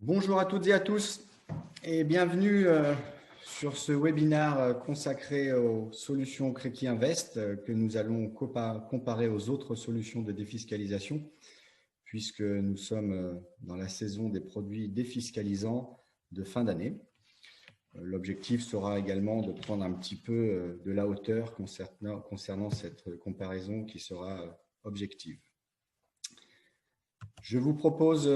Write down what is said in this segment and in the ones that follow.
Bonjour à toutes et à tous et bienvenue sur ce webinaire consacré aux solutions Créqui Invest que nous allons comparer aux autres solutions de défiscalisation puisque nous sommes dans la saison des produits défiscalisants de fin d'année. L'objectif sera également de prendre un petit peu de la hauteur concernant cette comparaison qui sera objective. Je vous propose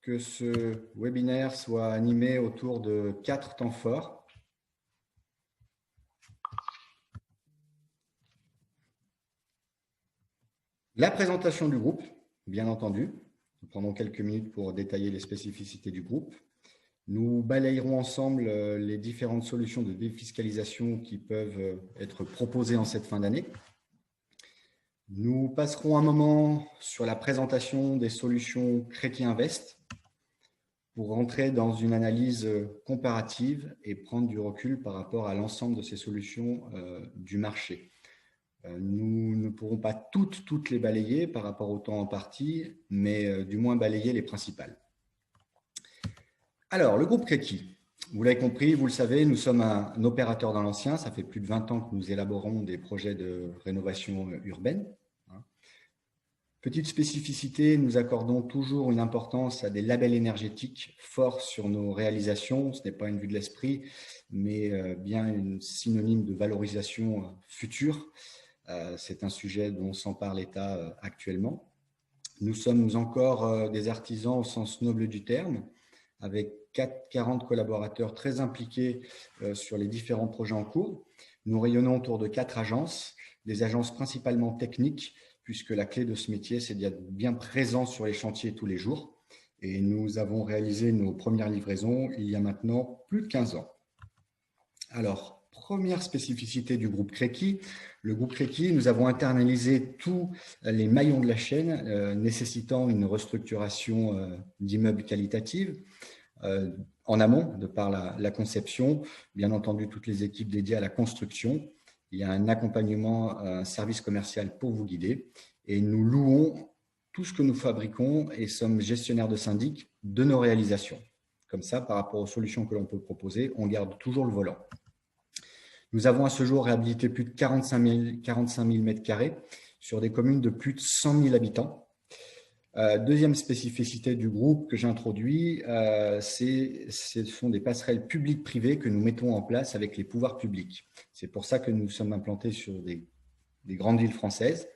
que ce webinaire soit animé autour de 4 temps forts. La présentation du groupe, bien entendu. Nous prendrons quelques minutes pour détailler les spécificités du groupe. Nous balayerons ensemble les différentes solutions de défiscalisation qui peuvent être proposées en cette fin d'année. Nous passerons un moment sur la présentation des solutions Créqui Invest pour rentrer dans une analyse comparative et prendre du recul par rapport à l'ensemble de ces solutions du marché. Nous ne pourrons pas toutes les balayer par rapport au temps en partie, mais du moins balayer les principales. Alors, le groupe Créqui, vous l'avez compris, vous le savez, nous sommes un opérateur dans l'ancien. Ça fait plus de 20 ans que nous élaborons des projets de rénovation urbaine. Petite spécificité, nous accordons toujours une importance à des labels énergétiques forts sur nos réalisations. Ce n'est pas une vue de l'esprit, mais bien une synonyme de valorisation future. C'est un sujet dont s'empare l'État actuellement. Nous sommes encore des artisans au sens noble du terme, avec 40 collaborateurs très impliqués sur les différents projets en cours. Nous rayonnons autour de 4 agences, des agences principalement techniques, puisque la clé de ce métier, c'est d'être bien présent sur les chantiers tous les jours. Et nous avons réalisé nos premières livraisons il y a maintenant plus de 15 ans. Alors, première spécificité du groupe Créqui. Le groupe Créqui, nous avons internalisé tous les maillons de la chaîne nécessitant une restructuration d'immeubles qualitatifs. En amont, de par la conception, bien entendu, toutes les équipes dédiées à la construction. Il y a un accompagnement, un service commercial pour vous guider et nous louons tout ce que nous fabriquons et sommes gestionnaires de syndic de nos réalisations. Comme ça, par rapport aux solutions que l'on peut proposer, on garde toujours le volant. Nous avons à ce jour réhabilité plus de 45 000 mètres carrés sur des communes de plus de 100 000 habitants. Deuxième spécificité du groupe que j'introduis, ce sont des passerelles publiques-privées que nous mettons en place avec les pouvoirs publics. C'est pour ça que nous sommes implantés sur des grandes villes françaises.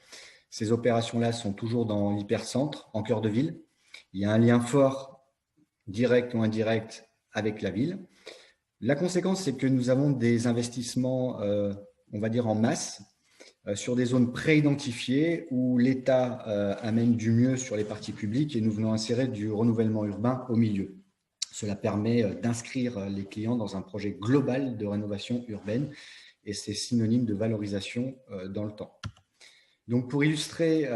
Ces opérations-là sont toujours dans l'hypercentre, en cœur de ville. Il y a un lien fort, direct ou indirect, avec la ville. La conséquence, c'est que nous avons des investissements, on va dire en masse, sur des zones préidentifiées où l'État amène du mieux sur les parties publiques et nous venons insérer du renouvellement urbain au milieu. Cela permet d'inscrire les clients dans un projet global de rénovation urbaine et c'est synonyme de valorisation dans le temps. Donc, pour illustrer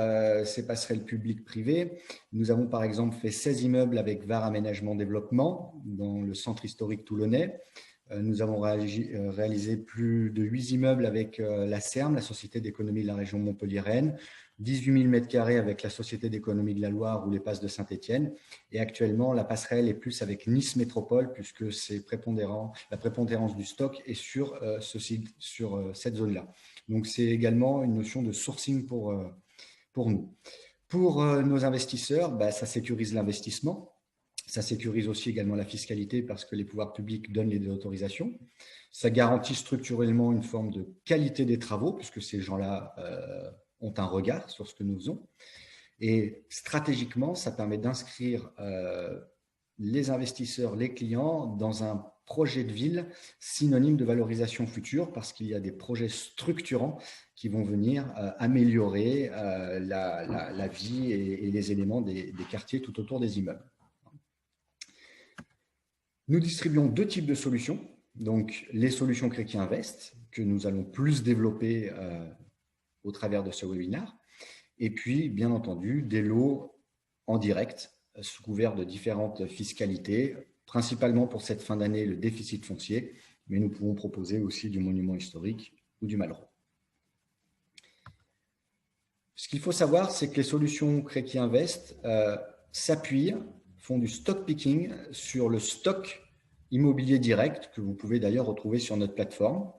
ces passerelles publiques-privées, nous avons par exemple fait 16 immeubles avec VAR Aménagement Développement dans le centre historique toulonnais. Nous avons réalisé plus de 8 immeubles avec la SERM, la Société d'économie de la région Montpellier-Rennes, 18 000 mètres carrés avec la Société d'économie de la Loire ou les Passes de Saint-Étienne. Et actuellement, la passerelle est plus avec Nice Métropole puisque c'est la prépondérance du stock est sur cette zone-là. Donc, c'est également une notion de sourcing pour nous. Pour nos investisseurs, ça sécurise l'investissement. Ça sécurise aussi également la fiscalité parce que les pouvoirs publics donnent les autorisations. Ça garantit structurellement une forme de qualité des travaux puisque ces gens-là ont un regard sur ce que nous faisons. Et stratégiquement, ça permet d'inscrire les investisseurs, les clients dans un projet de ville synonyme de valorisation future parce qu'il y a des projets structurants qui vont venir améliorer la vie et les éléments des quartiers tout autour des immeubles. Nous distribuons 2 types de solutions, donc les solutions Créqui Invest que nous allons plus développer au travers de ce webinaire, et puis bien entendu des lots en direct sous couvert de différentes fiscalités, principalement pour cette fin d'année le déficit foncier, mais nous pouvons proposer aussi du monument historique ou du Malraux. Ce qu'il faut savoir, c'est que les solutions Créqui Invest s'appuient font du stock picking sur le stock immobilier direct que vous pouvez d'ailleurs retrouver sur notre plateforme,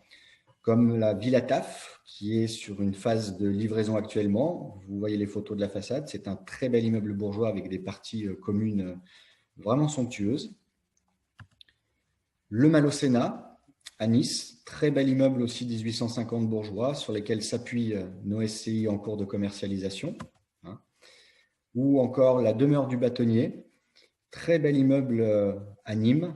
comme la Villa Taf, qui est sur une phase de livraison actuellement. Vous voyez les photos de la façade. C'est un très bel immeuble bourgeois avec des parties communes vraiment somptueuses. Le Malocena, à Nice, très bel immeuble aussi 1850 bourgeois, sur lesquels s'appuient nos SCI en cours de commercialisation. Ou encore la demeure du Bâtonnier, très bel immeuble à Nîmes,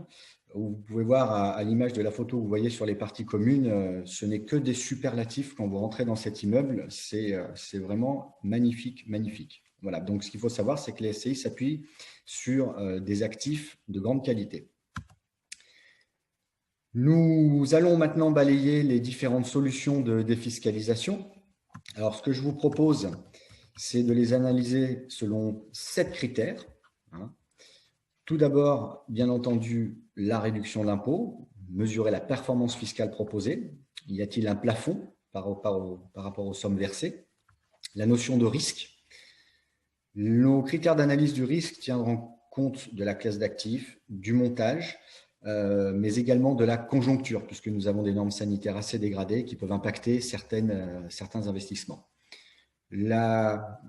où vous pouvez voir à l'image de la photo que vous voyez sur les parties communes, ce n'est que des superlatifs quand vous rentrez dans cet immeuble. C'est vraiment magnifique, magnifique. Voilà, donc ce qu'il faut savoir, c'est que les SCI s'appuient sur des actifs de grande qualité. Nous allons maintenant balayer les différentes solutions de défiscalisation. Alors, ce que je vous propose, c'est de les analyser selon 7 critères. Tout d'abord, bien entendu, la réduction d'impôt, mesurer la performance fiscale proposée. Y a-t-il un plafond par rapport aux sommes versées? La notion de risque. Nos critères d'analyse du risque tiendront compte de la classe d'actifs, du montage, mais également de la conjoncture, puisque nous avons des normes sanitaires assez dégradées qui peuvent impacter certains investissements. La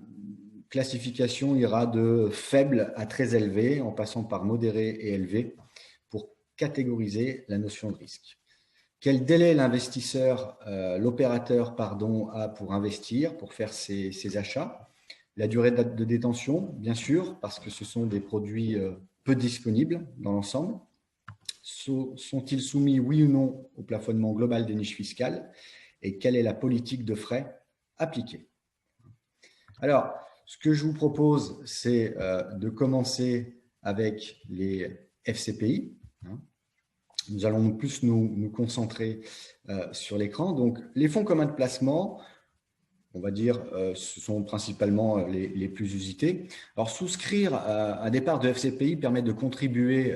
classification ira de faible à très élevé, en passant par modéré et élevé, pour catégoriser la notion de risque. Quel délai l'opérateur a pour investir, pour faire ses achats? La durée de détention, bien sûr, parce que ce sont des produits peu disponibles dans l'ensemble. Sont-ils soumis, oui ou non, au plafonnement global des niches fiscales? Et quelle est la politique de frais appliquée? Alors, ce que je vous propose, c'est de commencer avec les FCPI. Nous allons plus nous concentrer sur l'écran. Donc, les fonds communs de placement, on va dire, ce sont principalement les plus usités. Alors, souscrire à des parts de FCPI permet de contribuer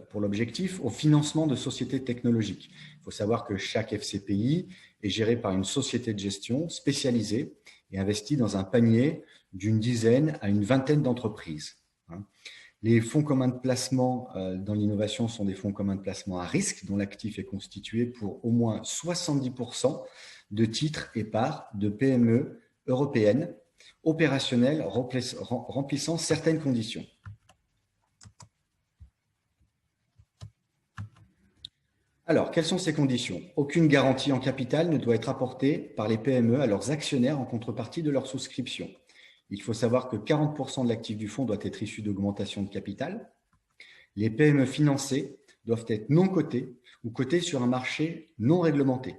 pour l'objectif au financement de sociétés technologiques. Il faut savoir que chaque FCPI est géré par une société de gestion spécialisée et investie dans un panier d'une dizaine à une vingtaine d'entreprises. Les fonds communs de placement dans l'innovation sont des fonds communs de placement à risque dont l'actif est constitué pour au moins 70% de titres et parts de PME européennes opérationnelles remplissant certaines conditions. Alors, quelles sont ces conditions? Aucune garantie en capital ne doit être apportée par les PME à leurs actionnaires en contrepartie de leur souscription. Il faut savoir que 40% de l'actif du fonds doit être issu d'augmentation de capital. Les PME financées doivent être non cotées ou cotées sur un marché non réglementé,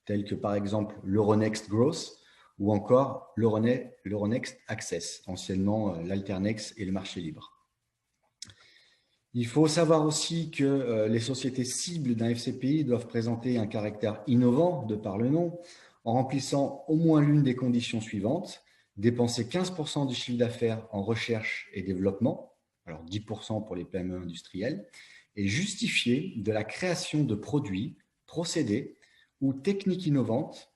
tel que par exemple l'Euronext Growth ou encore l'Euronext Access, anciennement l'Alternex et le marché libre. Il faut savoir aussi que les sociétés cibles d'un FCPI doivent présenter un caractère innovant, de par le nom, en remplissant au moins l'une des conditions suivantes: dépenser 15% du chiffre d'affaires en recherche et développement, alors 10% pour les PME industrielles, et justifier de la création de produits, procédés ou techniques innovantes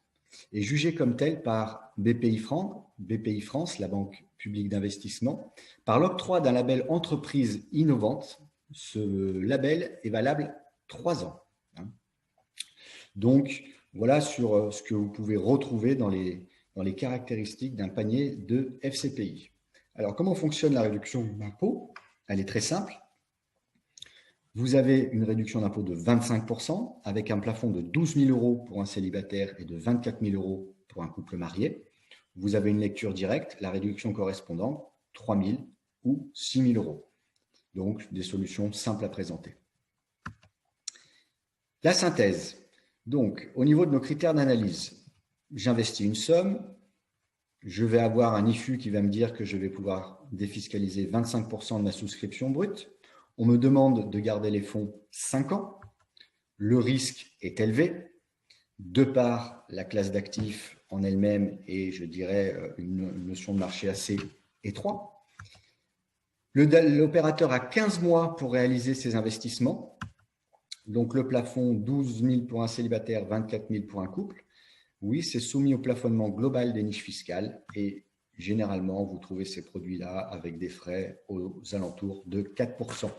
et jugées comme telles par BPI France, la banque publique d'investissement, par l'octroi d'un label entreprise innovante. Ce label est valable 3 ans. Donc, voilà sur ce que vous pouvez retrouver dans les caractéristiques d'un panier de FCPI. Alors, comment fonctionne la réduction d'impôt? Elle est très simple. Vous avez une réduction d'impôt de 25% avec un plafond de 12 000 € pour un célibataire et de 24 000 € pour un couple marié. Vous avez une lecture directe, la réduction correspondante, 3 000 ou 6 000 €. Donc, des solutions simples à présenter. La synthèse. Donc, au niveau de nos critères d'analyse, j'investis une somme, je vais avoir un IFU qui va me dire que je vais pouvoir défiscaliser 25% de ma souscription brute. On me demande de garder les fonds 5 ans. Le risque est élevé, de par la classe d'actifs en elle-même et, je dirais, une notion de marché assez étroite. L'opérateur a 15 mois pour réaliser ses investissements. Donc, le plafond, 12 000 pour un célibataire, 24 000 pour un couple. Oui, c'est soumis au plafonnement global des niches fiscales et généralement, vous trouvez ces produits-là avec des frais aux alentours de 4%.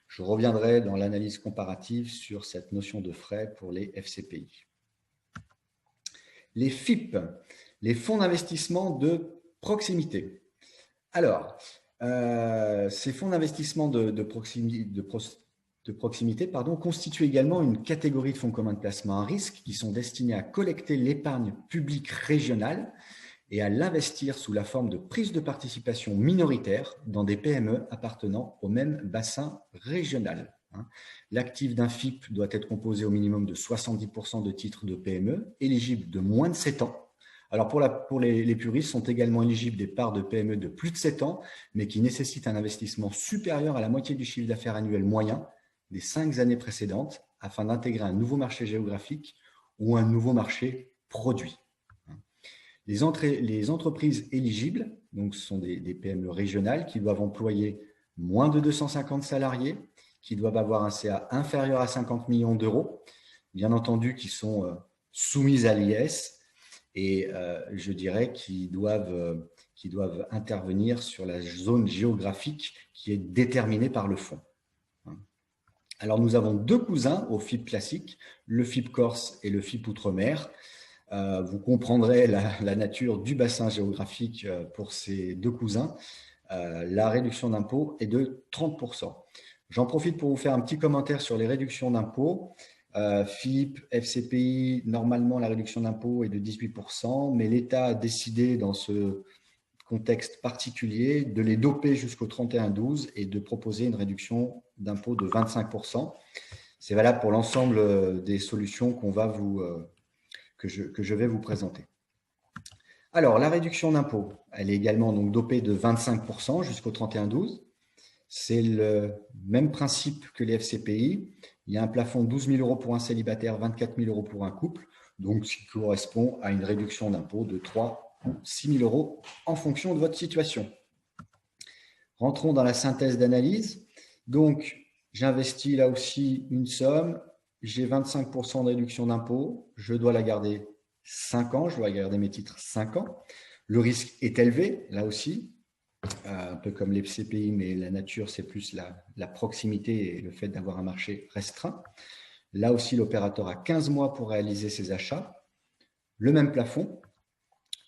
Je reviendrai dans l'analyse comparative sur cette notion de frais pour les FCPI. Les FIP, les fonds d'investissement de proximité. Alors, ces fonds d'investissement de proximité constituent également une catégorie de fonds communs de placement à risque qui sont destinés à collecter l'épargne publique régionale et à l'investir sous la forme de prise de participation minoritaire dans des PME appartenant au même bassin régional. L'actif d'un FIP doit être composé au minimum de 70% de titres de PME éligibles de moins de 7 ans. Alors, pour les puristes, sont également éligibles des parts de PME de plus de 7 ans, mais qui nécessitent un investissement supérieur à la moitié du chiffre d'affaires annuel moyen des 5 années précédentes afin d'intégrer un nouveau marché géographique ou un nouveau marché produit. Les entreprises éligibles, donc, ce sont des PME régionales qui doivent employer moins de 250 salariés, qui doivent avoir un CA inférieur à 50 millions d'euros, bien entendu qui sont soumises à l'IS et je dirais qui doivent intervenir sur la zone géographique qui est déterminée par le fonds. Alors, nous avons deux cousins au FIP classique, le FIP Corse et le FIP Outre-mer. Vous comprendrez la nature du bassin géographique pour ces deux cousins. La réduction d'impôt est de 30%. J'en profite pour vous faire un petit commentaire sur les réductions d'impôt. FIP, FCPI, normalement la réduction d'impôt est de 18%, mais l'État a décidé dans ce contexte particulier de les doper jusqu'au 31/12 et de proposer une réduction d'impôt de 25%. C'est valable pour l'ensemble des solutions que je vais vous présenter. Alors, la réduction d'impôt, elle est également donc dopée de 25% jusqu'au 31/12. C'est le même principe que les FCPI. Il y a un plafond de 12 000 euros pour un célibataire, 24 000 euros pour un couple, donc ce qui correspond à une réduction d'impôt de 3 ou 6 000 euros en fonction de votre situation. Rentrons dans la synthèse d'analyse. Donc, j'investis là aussi une somme, j'ai 25% de réduction d'impôt, je dois la garder 5 ans, je dois garder mes titres 5 ans. Le risque est élevé, là aussi, un peu comme les FCPI, mais la nature, c'est plus la proximité et le fait d'avoir un marché restreint. Là aussi, l'opérateur a 15 mois pour réaliser ses achats. Le même plafond,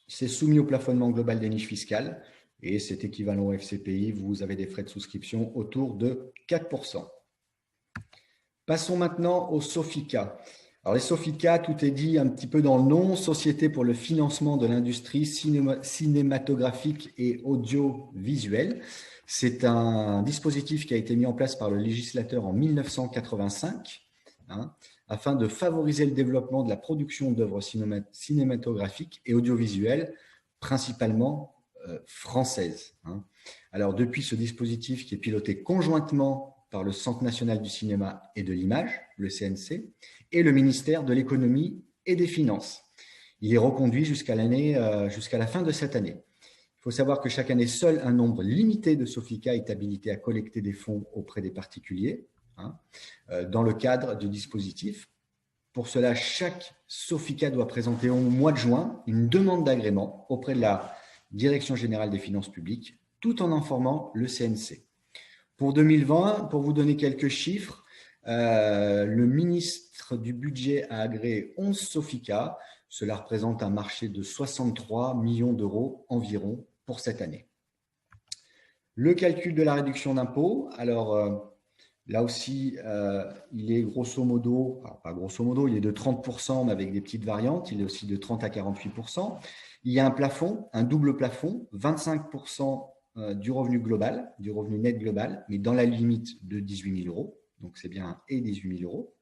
c'est soumis au plafonnement global des niches fiscales et c'est équivalent au FCPI. Vous avez des frais de souscription autour de 4%. Passons maintenant au SOFICA. Alors, les SOFICA, tout est dit un petit peu dans le nom, Société pour le financement de l'industrie cinématographique et audiovisuelle. C'est un dispositif qui a été mis en place par le législateur en 1985 afin de favoriser le développement de la production d'œuvres cinématographiques et audiovisuelles, principalement françaises. Alors, depuis ce dispositif qui est piloté conjointement par le Centre national du cinéma et de l'image, le CNC, et le ministère de l'économie et des finances. Il est reconduit jusqu'à la fin de cette année. Il faut savoir que chaque année, seul un nombre limité de SOFICA est habilité à collecter des fonds auprès des particuliers dans le cadre du dispositif. Pour cela, chaque SOFICA doit présenter au mois de juin une demande d'agrément auprès de la Direction générale des finances publiques, tout en informant le CNC. Pour 2020, pour vous donner quelques chiffres, le ministre du Budget a agréé 11 SOFICA. Cela représente un marché de 63 millions d'euros environ pour cette année. Le calcul de la réduction d'impôt, alors là aussi, il est grosso modo, pas grosso modo, il est de 30%, mais avec des petites variantes. Il est aussi de 30 à 48%. Il y a un plafond, un double plafond, 25% du revenu global, du revenu net global, mais dans la limite de 18 000 euros. Donc, c'est bien un et 18 000 euros.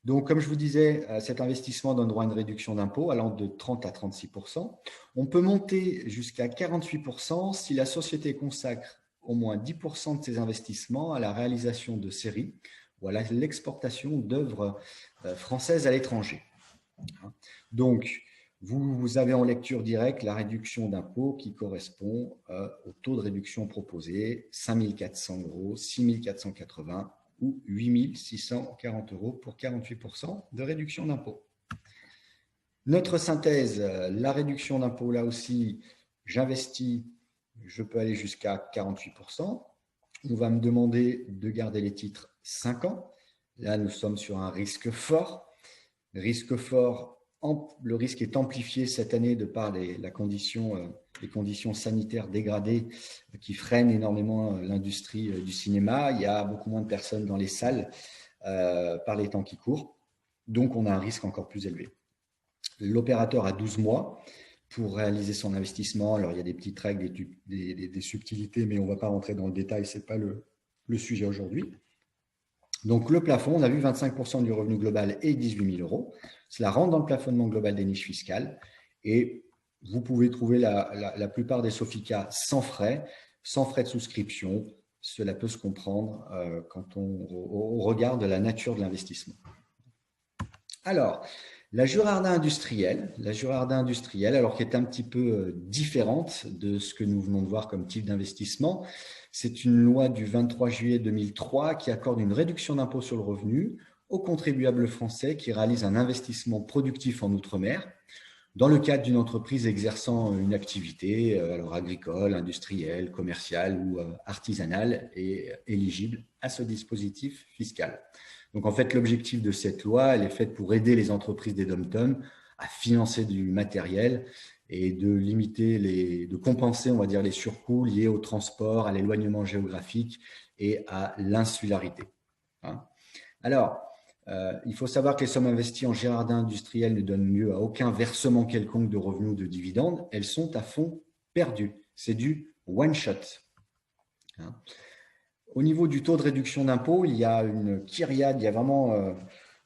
Donc, comme je vous disais, cet investissement donne droit à une réduction d'impôt allant de 30 à 36%. On peut monter jusqu'à 48% si la société consacre au moins 10% de ses investissements à la réalisation de séries ou à l'exportation d'œuvres françaises à l'étranger. Donc, vous avez en lecture directe la réduction d'impôt qui correspond au taux de réduction proposé, 5 400 euros, 6 480 ou 8 640 euros pour 48% de réduction d'impôt. Notre synthèse, la réduction d'impôt, là aussi, j'investis, je peux aller jusqu'à 48%. On va me demander de garder les titres 5 ans. Là, nous sommes sur un risque fort. Risque fort, le risque est amplifié cette année de par les conditions sanitaires dégradées qui freinent énormément l'industrie du cinéma. Il y a beaucoup moins de personnes dans les salles par les temps qui courent. Donc, on a un risque encore plus élevé. L'opérateur a 12 mois pour réaliser son investissement. Alors, il y a des petites règles, des subtilités, mais on ne va pas rentrer dans le détail, ce n'est pas le sujet aujourd'hui. Donc, le plafond, on a vu 25% du revenu global et 18 000 €. Cela rentre dans le plafonnement global des niches fiscales et vous pouvez trouver la plupart des SOFICA sans frais de souscription. Cela peut se comprendre quand on regarde la nature de l'investissement. Alors, la Girardin industrielle, alors qui est un petit peu différente de ce que nous venons de voir comme type d'investissement, c'est une loi du 23 juillet 2003 qui accorde une réduction d'impôt sur le revenu aux contribuables français qui réalisent un investissement productif en Outre-mer dans le cadre d'une entreprise exerçant une activité alors agricole, industrielle, commerciale ou artisanale et éligible à ce dispositif fiscal. Donc, en fait, l'objectif de cette loi, elle est faite pour aider les entreprises des DOM-TOM à financer du matériel et de limiter, de compenser, on va dire, les surcoûts liés au transport, à l'éloignement géographique et à l'insularité. Alors, il faut savoir que les sommes investies en Girardin industriel ne donnent lieu à aucun versement quelconque de revenus ou de dividendes. Elles sont à fonds perdus. C'est du one-shot. Au niveau du taux de réduction d'impôt, il y a une kyriade, il y a vraiment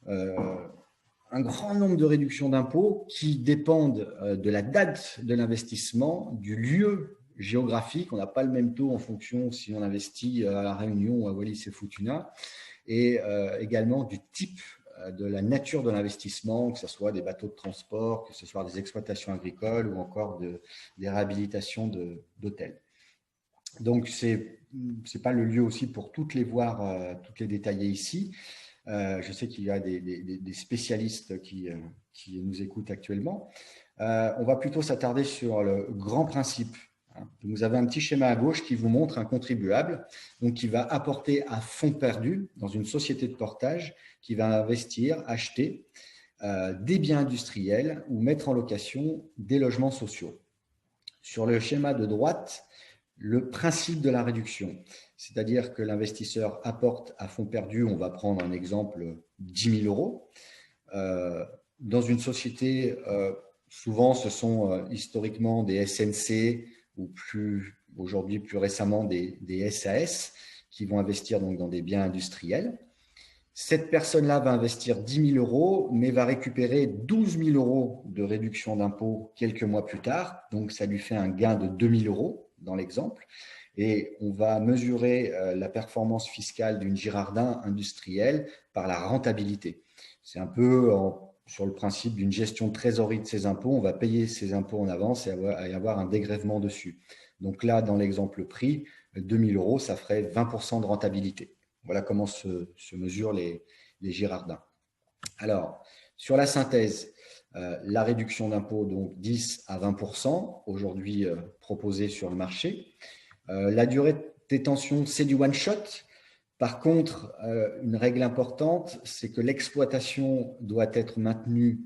un grand nombre de réductions d'impôts qui dépendent de la date de l'investissement, du lieu géographique. On n'a pas le même taux en fonction si on investit à La Réunion ou à Wallis-et-Futuna, et également du type de la nature de l'investissement, que ce soit des bateaux de transport, que ce soit des exploitations agricoles ou encore des réhabilitations d'hôtels. Donc, ce n'est pas le lieu aussi pour toutes les voir, toutes les détailler ici. Je sais qu'il y a des spécialistes qui nous écoutent actuellement. On va plutôt s'attarder sur le grand principe. Vous avez un petit schéma à gauche qui vous montre un contribuable donc qui va apporter à fonds perdu dans une société de portage qui va investir, acheter des biens industriels ou mettre en location des logements sociaux. Sur le schéma de droite, le principe de la réduction, c'est-à-dire que l'investisseur apporte à fonds perdu, on va prendre un exemple, 10 000 €. Dans une société, souvent ce sont historiquement des SNC ou aujourd'hui plus récemment des SAS qui vont investir donc dans des biens industriels. Cette personne-là va investir 10 000 €, mais va récupérer 12 000 € de réduction d'impôt quelques mois plus tard. Donc, ça lui fait un gain de 2 000 € dans l'exemple. Et on va mesurer la performance fiscale d'une Girardin industrielle par la rentabilité. C'est un peu sur le principe d'une gestion de trésorerie de ses impôts. On va payer ses impôts en avance et avoir un dégrèvement dessus. Donc là, dans l'exemple pris, 2 000 €, ça ferait 20% de rentabilité. Voilà comment se mesurent les Girardins. Alors, sur la synthèse, la réduction d'impôt, donc 10 à 20%, aujourd'hui proposée sur le marché. La durée de détention, c'est du one-shot. Par contre, une règle importante, c'est que l'exploitation doit être maintenue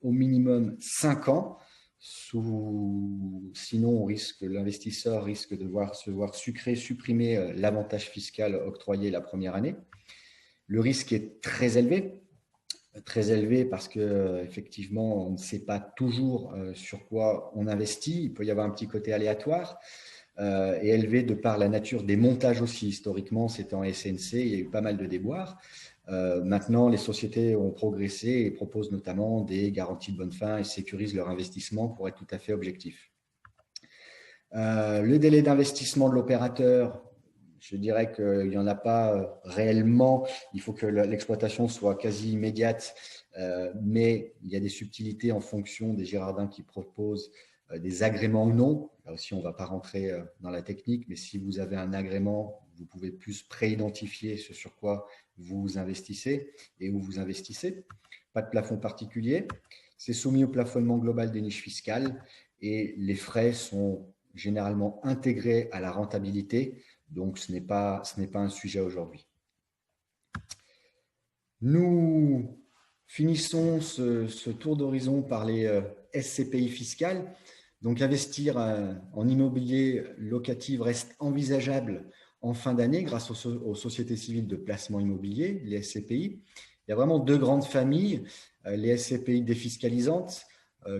au minimum 5 ans. Sinon, l'investisseur risque de se voir supprimer l'avantage fiscal octroyé la première année. Le risque est très élevé parce qu'effectivement, on ne sait pas toujours sur quoi on investit. Il peut y avoir un petit côté aléatoire et élevé de par la nature des montages aussi. Historiquement, c'était en SNC, il y a eu pas mal de déboires. Maintenant, les sociétés ont progressé et proposent notamment des garanties de bonne fin et sécurisent leur investissement pour être tout à fait objectif. Le délai d'investissement de l'opérateur, je dirais qu'il n'y en a pas réellement. Il faut que l'exploitation soit quasi immédiate, mais il y a des subtilités en fonction des Girardins qui proposent des agréments ou non. Là aussi, on ne va pas rentrer dans la technique, mais si vous avez un agrément, vous pouvez plus pré-identifier ce sur quoi vous investissez et où vous investissez. Pas de plafond particulier. C'est soumis au plafonnement global des niches fiscales et les frais sont généralement intégrés à la rentabilité, donc ce n'est pas un sujet aujourd'hui. Nous finissons ce tour d'horizon par les SCPI fiscales. Donc, investir en immobilier locatif reste envisageable en fin d'année grâce aux sociétés civiles de placement immobilier, les SCPI. Il y a vraiment deux grandes familles, les SCPI défiscalisantes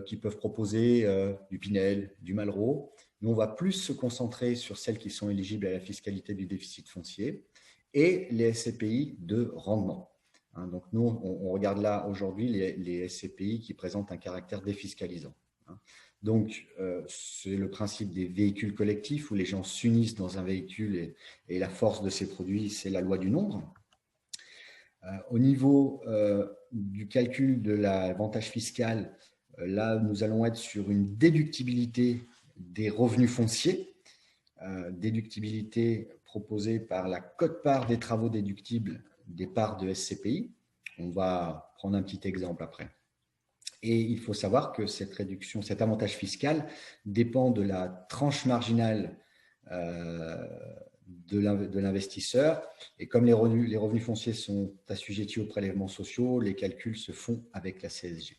qui peuvent proposer du Pinel, du Malraux. Nous, on va plus se concentrer sur celles qui sont éligibles à la fiscalité du déficit foncier et les SCPI de rendement. Donc, nous, on regarde là aujourd'hui les SCPI qui présentent un caractère défiscalisant. Donc, c'est le principe des véhicules collectifs où les gens s'unissent dans un véhicule et la force de ces produits, c'est la loi du nombre. Au niveau du calcul de l'avantage fiscal, là, nous allons être sur une déductibilité des revenus fonciers, déductibilité proposée par la quote-part des travaux déductibles des parts de SCPI. On va prendre un petit exemple après. Et il faut savoir que cette réduction, cet avantage fiscal dépend de la tranche marginale de l'investisseur. Et comme les revenus fonciers sont assujettis aux prélèvements sociaux, les calculs se font avec la CSG.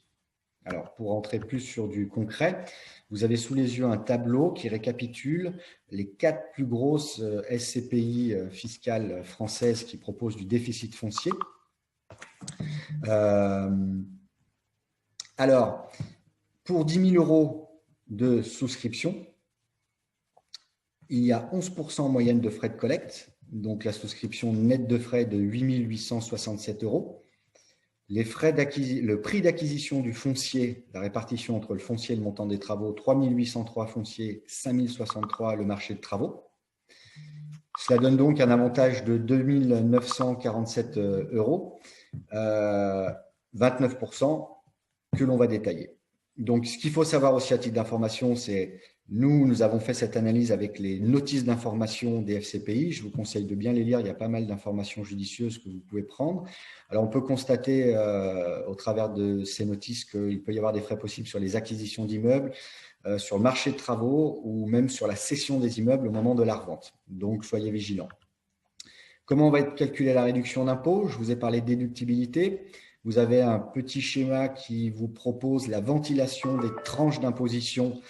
Alors, pour entrer plus sur du concret, vous avez sous les yeux un tableau qui récapitule les 4 plus grosses SCPI fiscales françaises qui proposent du déficit foncier. Alors, pour 10 000 € de souscription, il y a 11% en moyenne de frais de collecte, donc la souscription nette de frais de 8 867 €. Le prix d'acquisition du foncier, la répartition entre le foncier et le montant des travaux, 3 803 fonciers, 5 063 le marché de travaux. Cela donne donc un avantage de 2 947 €, 29% que l'on va détailler. Donc, ce qu'il faut savoir aussi à titre d'information, c'est nous avons fait cette analyse avec les notices d'information des FCPI. Je vous conseille de bien les lire. Il y a pas mal d'informations judicieuses que vous pouvez prendre. Alors, on peut constater au travers de ces notices qu'il peut y avoir des frais possibles sur les acquisitions d'immeubles, sur le marché de travaux ou même sur la cession des immeubles au moment de la revente. Donc, soyez vigilants. Comment va être calculée la réduction d'impôt? Je vous ai parlé de déductibilité. Vous avez un petit schéma qui vous propose la ventilation des tranches d'imposition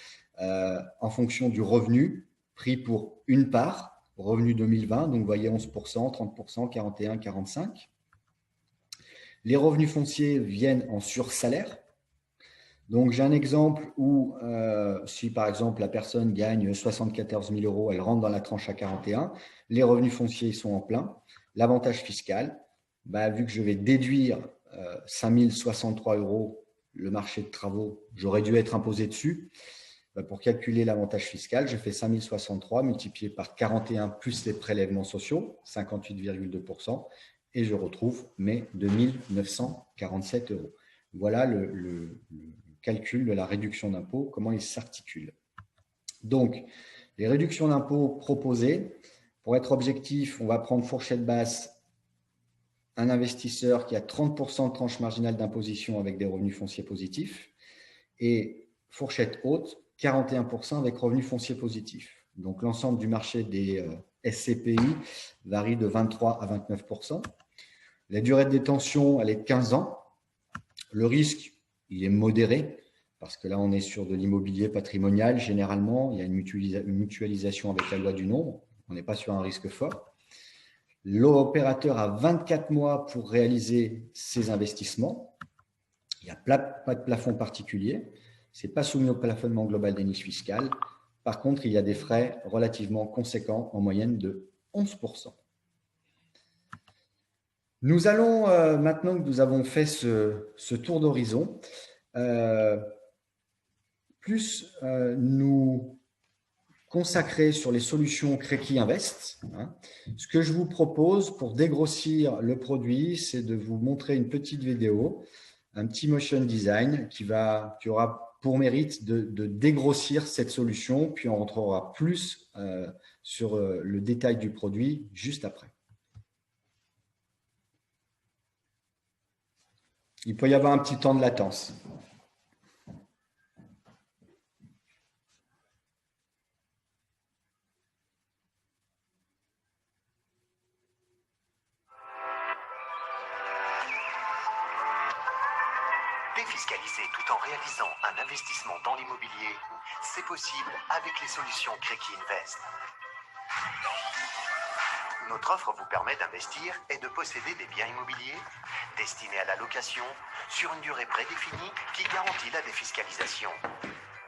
en fonction du revenu pris pour une part, revenu 2020, donc vous voyez 11%, 30%, 41%, 45%. Les revenus fonciers viennent en sursalaire. Donc, j'ai un exemple où si, par exemple, la personne gagne 74 000 €, elle rentre dans la tranche à 41, les revenus fonciers sont en plein. L'avantage fiscal, vu que je vais déduire 5 063 €, le marché de travaux, j'aurais dû être imposé dessus. Pour calculer l'avantage fiscal, je fais 5 063 multiplié par 41 plus les prélèvements sociaux, 58,2%, et je retrouve mes 2 947 €. Voilà le calcul de la réduction d'impôt, comment il s'articule. Donc, les réductions d'impôt proposées, pour être objectif, on va prendre fourchette basse, un investisseur qui a 30% de tranche marginale d'imposition avec des revenus fonciers positifs, et fourchette haute, 41% avec revenus fonciers positifs. Donc, l'ensemble du marché des SCPI varie de 23 à 29%. La durée de détention, elle est de 15 ans. Le risque, il est modéré, parce que là, on est sur de l'immobilier patrimonial. Généralement, il y a une mutualisation avec la loi du nombre. On n'est pas sur un risque fort. L'opérateur a 24 mois pour réaliser ses investissements. Il n'y a pas de plafond particulier. Ce n'est pas soumis au plafonnement global des niches fiscales. Par contre, il y a des frais relativement conséquents, en moyenne de 11%. Nous allons, maintenant que nous avons fait ce tour d'horizon, nous consacrer sur les solutions Créqui Invest. Ce que je vous propose pour dégrossir le produit, c'est de vous montrer une petite vidéo, un petit motion design qui aura pour mérite de dégrossir cette solution, puis on rentrera plus sur le détail du produit juste après. Il peut y avoir un petit temps de latence. défiscaliser tout en réalisant un investissement dans l'immobilier, c'est possible avec les solutions Créqui Invest. Notre offre vous permet d'investir et de posséder des biens immobiliers destinés à la location sur une durée prédéfinie qui garantit la défiscalisation.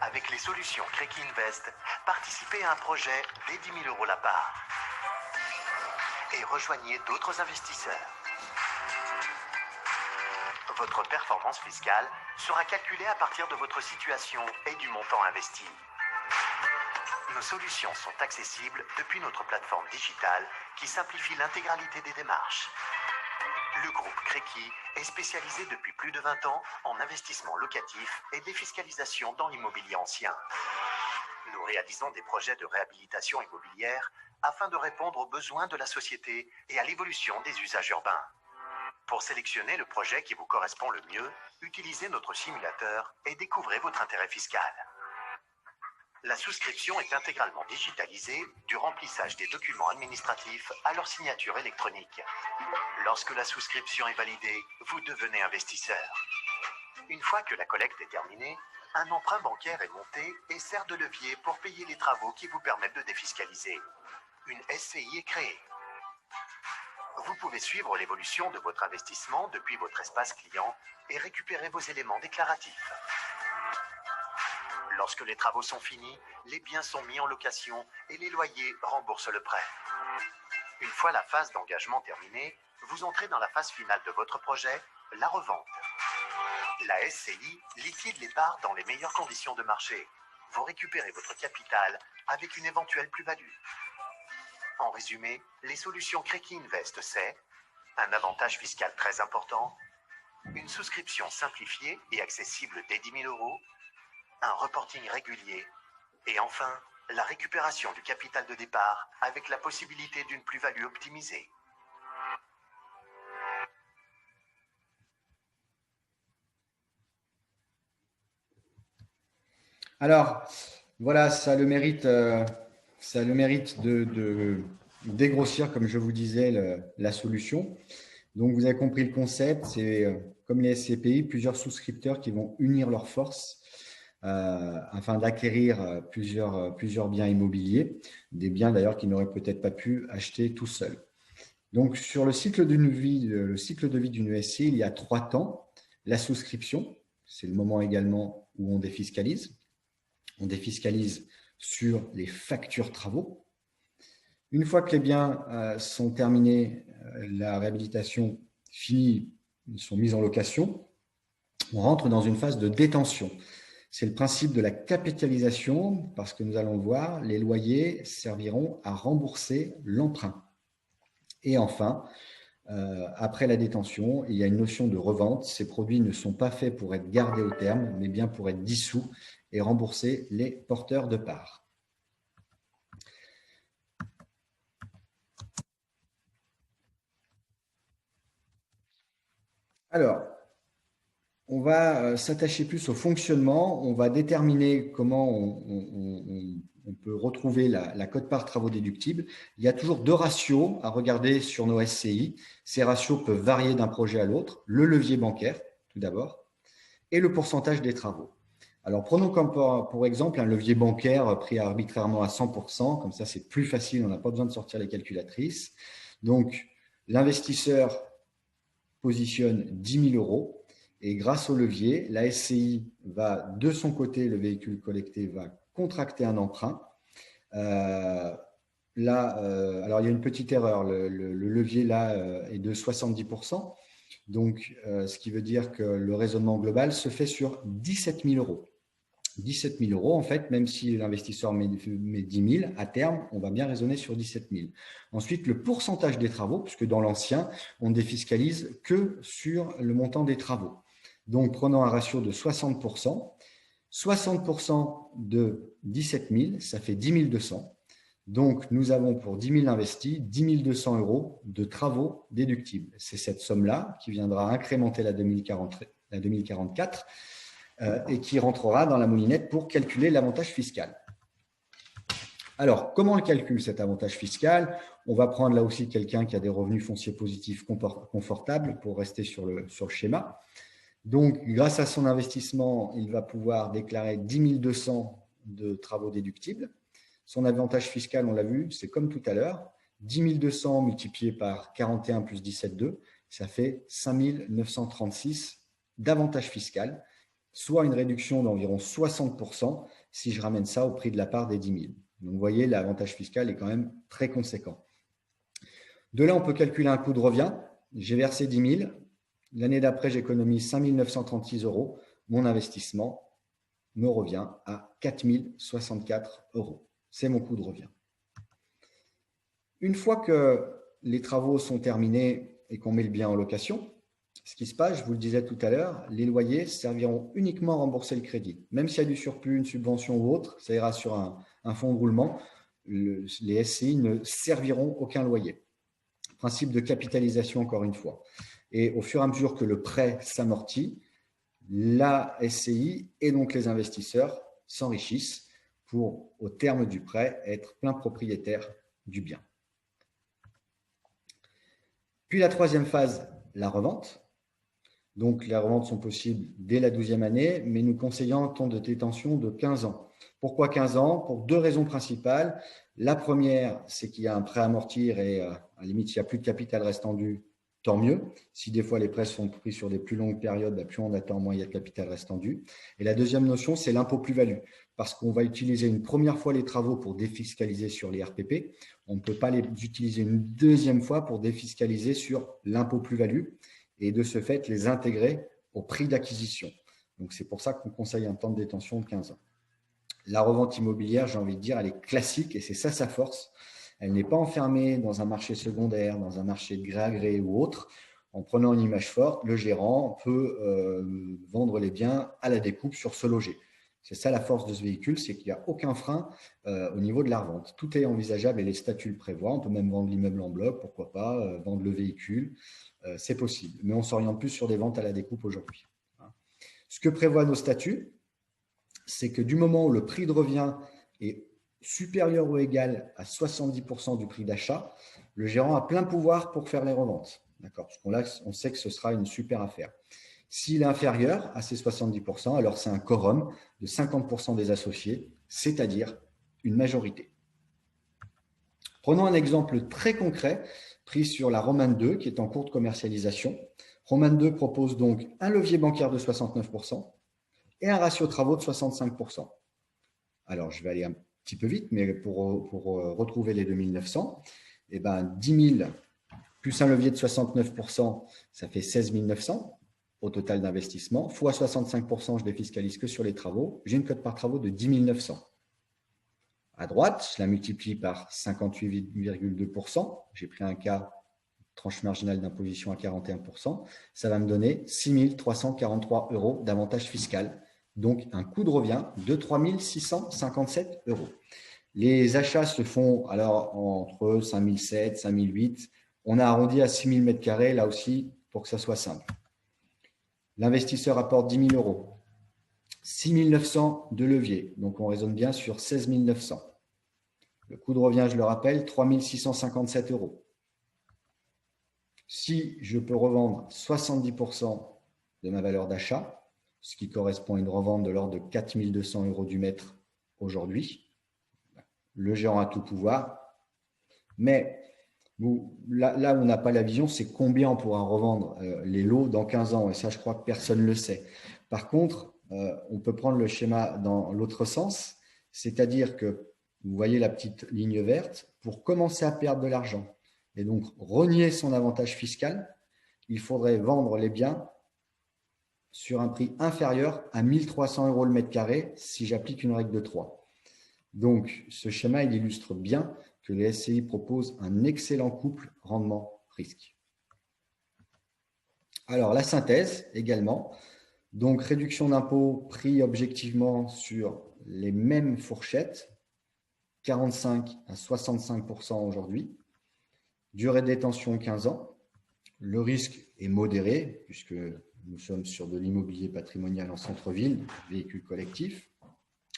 Avec les solutions Créqui Invest, participez à un projet dès 10 000 € la part et rejoignez d'autres investisseurs. Votre performance fiscale sera calculée à partir de votre situation et du montant investi. Nos solutions sont accessibles depuis notre plateforme digitale qui simplifie l'intégralité des démarches. Le groupe Créqui est spécialisé depuis plus de 20 ans en investissement locatif et défiscalisation dans l'immobilier ancien. Nous réalisons des projets de réhabilitation immobilière afin de répondre aux besoins de la société et à l'évolution des usages urbains. Pour sélectionner le projet qui vous correspond le mieux, utilisez notre simulateur et découvrez votre intérêt fiscal. La souscription est intégralement digitalisée, du remplissage des documents administratifs à leur signature électronique. Lorsque la souscription est validée, vous devenez investisseur. Une fois que la collecte est terminée, un emprunt bancaire est monté et sert de levier pour payer les travaux qui vous permettent de défiscaliser. Une SCI est créée. Vous pouvez suivre l'évolution de votre investissement depuis votre espace client et récupérer vos éléments déclaratifs. Lorsque les travaux sont finis, les biens sont mis en location et les loyers remboursent le prêt. Une fois la phase d'engagement terminée, vous entrez dans la phase finale de votre projet, la revente. La SCI liquide les parts dans les meilleures conditions de marché. Vous récupérez votre capital avec une éventuelle plus-value. En résumé, les solutions Créqui Invest, c'est un avantage fiscal très important, une souscription simplifiée et accessible dès 10 000 €, un reporting régulier et enfin, la récupération du capital de départ avec la possibilité d'une plus-value optimisée. Alors, voilà, ça a le mérite de dégrossir, comme je vous disais, la solution. Donc, vous avez compris le concept, c'est comme les SCPI, plusieurs souscripteurs qui vont unir leurs forces afin d'acquérir plusieurs biens immobiliers, des biens d'ailleurs qu'ils n'auraient peut-être pas pu acheter tout seuls. Donc, sur le cycle de vie d'une SCI, il y a 3 temps. La souscription, c'est le moment également où on défiscalise. On défiscalise sur les factures travaux. Une fois que les biens sont terminés, la réhabilitation finie, ils sont mis en location, on rentre dans une phase de détention. C'est le principe de la capitalisation parce que nous allons le voir, les loyers serviront à rembourser l'emprunt. Et enfin, après la détention, il y a une notion de revente. Ces produits ne sont pas faits pour être gardés au terme, mais bien pour être dissous et rembourser les porteurs de parts. Alors, on va s'attacher plus au fonctionnement. On va déterminer comment on peut retrouver la quote-part travaux déductibles. Il y a toujours 2 ratios à regarder sur nos SCI. Ces ratios peuvent varier d'un projet à l'autre. Le levier bancaire, tout d'abord, et le pourcentage des travaux. Alors, prenons comme pour exemple un levier bancaire pris arbitrairement à 100%. Comme ça, c'est plus facile, on n'a pas besoin de sortir les calculatrices. Donc, l'investisseur positionne 10 000 € et grâce au levier, la SCI va, de son côté, le véhicule collecté va contracter un emprunt. Alors, il y a une petite erreur. Le levier là est de 70%. Donc, ce qui veut dire que le raisonnement global se fait sur 17 000 €. 17 000 €, en fait, même si l'investisseur met 10 000, à terme, on va bien raisonner sur 17 000. Ensuite, le pourcentage des travaux, puisque dans l'ancien, on ne défiscalise que sur le montant des travaux. Donc, prenons un ratio de 60%. 60% de 17 000, ça fait 10 200. Donc, nous avons pour 10 000 investis, 10 200 € de travaux déductibles. C'est cette somme-là qui viendra incrémenter la 2044 et qui rentrera dans la moulinette pour calculer l'avantage fiscal. Alors, comment on le calcule cet avantage fiscal? On va prendre là aussi quelqu'un qui a des revenus fonciers positifs confortables pour rester sur le schéma. Donc, grâce à son investissement, il va pouvoir déclarer 10 200 de travaux déductibles. Son avantage fiscal, on l'a vu, c'est comme tout à l'heure, 10 200 multiplié par 41 plus 17,2, ça fait 5 936 d'avantage fiscal, soit une réduction d'environ 60% si je ramène ça au prix de la part des 10 000. Donc, vous voyez, l'avantage fiscal est quand même très conséquent. De là, on peut calculer un coût de revient. J'ai versé 10 000. L'année d'après, j'économise 5 936 euros. Mon investissement me revient à 4 064 euros. C'est mon coût de revient. Une fois que les travaux sont terminés et qu'on met le bien en location, ce qui se passe, je vous le disais tout à l'heure, les loyers serviront uniquement à rembourser le crédit. Même s'il y a du surplus, une subvention ou autre, ça ira sur un fonds de roulement. Les SCI ne serviront aucun loyer. Principe de capitalisation, encore une fois. Et au fur et à mesure que le prêt s'amortit, la SCI et donc les investisseurs s'enrichissent pour, au terme du prêt, être plein propriétaire du bien. Puis la troisième phase, la revente. Donc, les reventes sont possibles dès la 12e année, mais nous conseillons un temps de détention de 15 ans. Pourquoi 15 ans? Pour deux raisons principales. La première, c'est qu'il y a un prêt à amortir et à la limite, s'il n'y a plus de capital restant dû, tant mieux. Si des fois les prêts sont pris sur des plus longues périodes, plus on attend, moins il y a de capital restant dû. Et la deuxième notion, c'est l'impôt plus-value, parce qu'on va utiliser une première fois les travaux pour défiscaliser sur les RPP. On ne peut pas les utiliser une deuxième fois pour défiscaliser sur l'impôt plus-value et de ce fait les intégrer au prix d'acquisition. Donc, c'est pour ça qu'on conseille un temps de détention de 15 ans. La revente immobilière, j'ai envie de dire, elle est classique et c'est ça sa force. Elle n'est pas enfermée dans un marché secondaire, dans un marché de gré à gré ou autre. En prenant une image forte, le gérant peut vendre les biens à la découpe sur ce loger. C'est ça la force de ce véhicule, c'est qu'il n'y a aucun frein au niveau de la revente. Tout est envisageable et les statuts le prévoient. On peut même vendre l'immeuble en bloc, pourquoi pas, vendre le véhicule. C'est possible, mais on s'oriente plus sur des ventes à la découpe aujourd'hui. Ce que prévoient nos statuts, c'est que du moment où le prix de revient est supérieur ou égal à 70% du prix d'achat, le gérant a plein pouvoir pour faire les reventes. D'accord ? Parce qu'on là, on sait que ce sera une super affaire. S'il est inférieur à ces 70%, alors c'est un quorum de 50% des associés, c'est-à-dire une majorité. Prenons un exemple très concret pris sur la Romane 2 qui est en cours de commercialisation. Romane 2 propose donc un levier bancaire de 69% et un ratio travaux de 65%. Alors, je vais aller un petit peu vite, mais pour retrouver les 2900, 10 000 plus un levier de 69%, ça fait 16 900 au total d'investissement. Fois 65%, je défiscalise que sur les travaux. J'ai une cote par travaux de 10 900. À droite, je la multiplie par 58,2%. J'ai pris un cas, tranche marginale d'imposition à 41%. Ça va me donner 6 343 euros d'avantage fiscal. Donc, un coût de revient de 3 657 euros. Les achats se font alors entre 5 700, 5 800. On a arrondi à 6 000 m², là aussi, pour que ça soit simple. L'investisseur apporte 10 000 euros. 6 900 de levier. Donc, on raisonne bien sur 16 900. Le coût de revient, je le rappelle, 3 657 euros. Si je peux revendre 70% de ma valeur d'achat, ce qui correspond à une revente de l'ordre de 4 200 euros du mètre aujourd'hui, le gérant a tout pouvoir. Mais là où on n'a pas la vision, c'est combien on pourra revendre les lots dans 15 ans. Et ça, je crois que personne ne le sait. Par contre, on peut prendre le schéma dans l'autre sens, c'est-à-dire que vous voyez la petite ligne verte, pour commencer à perdre de l'argent et donc renier son avantage fiscal, il faudrait vendre les biens sur un prix inférieur à 1 300 euros le mètre² si j'applique une règle de 3. Donc, ce schéma, il illustre bien que les SCI proposent un excellent couple rendement-risque. Alors, la synthèse également. Donc, réduction d'impôt pris objectivement sur les mêmes fourchettes, 45 à 65% aujourd'hui. Durée de détention 15 ans. Le risque est modéré puisque nous sommes sur de l'immobilier patrimonial en centre-ville, véhicule collectif.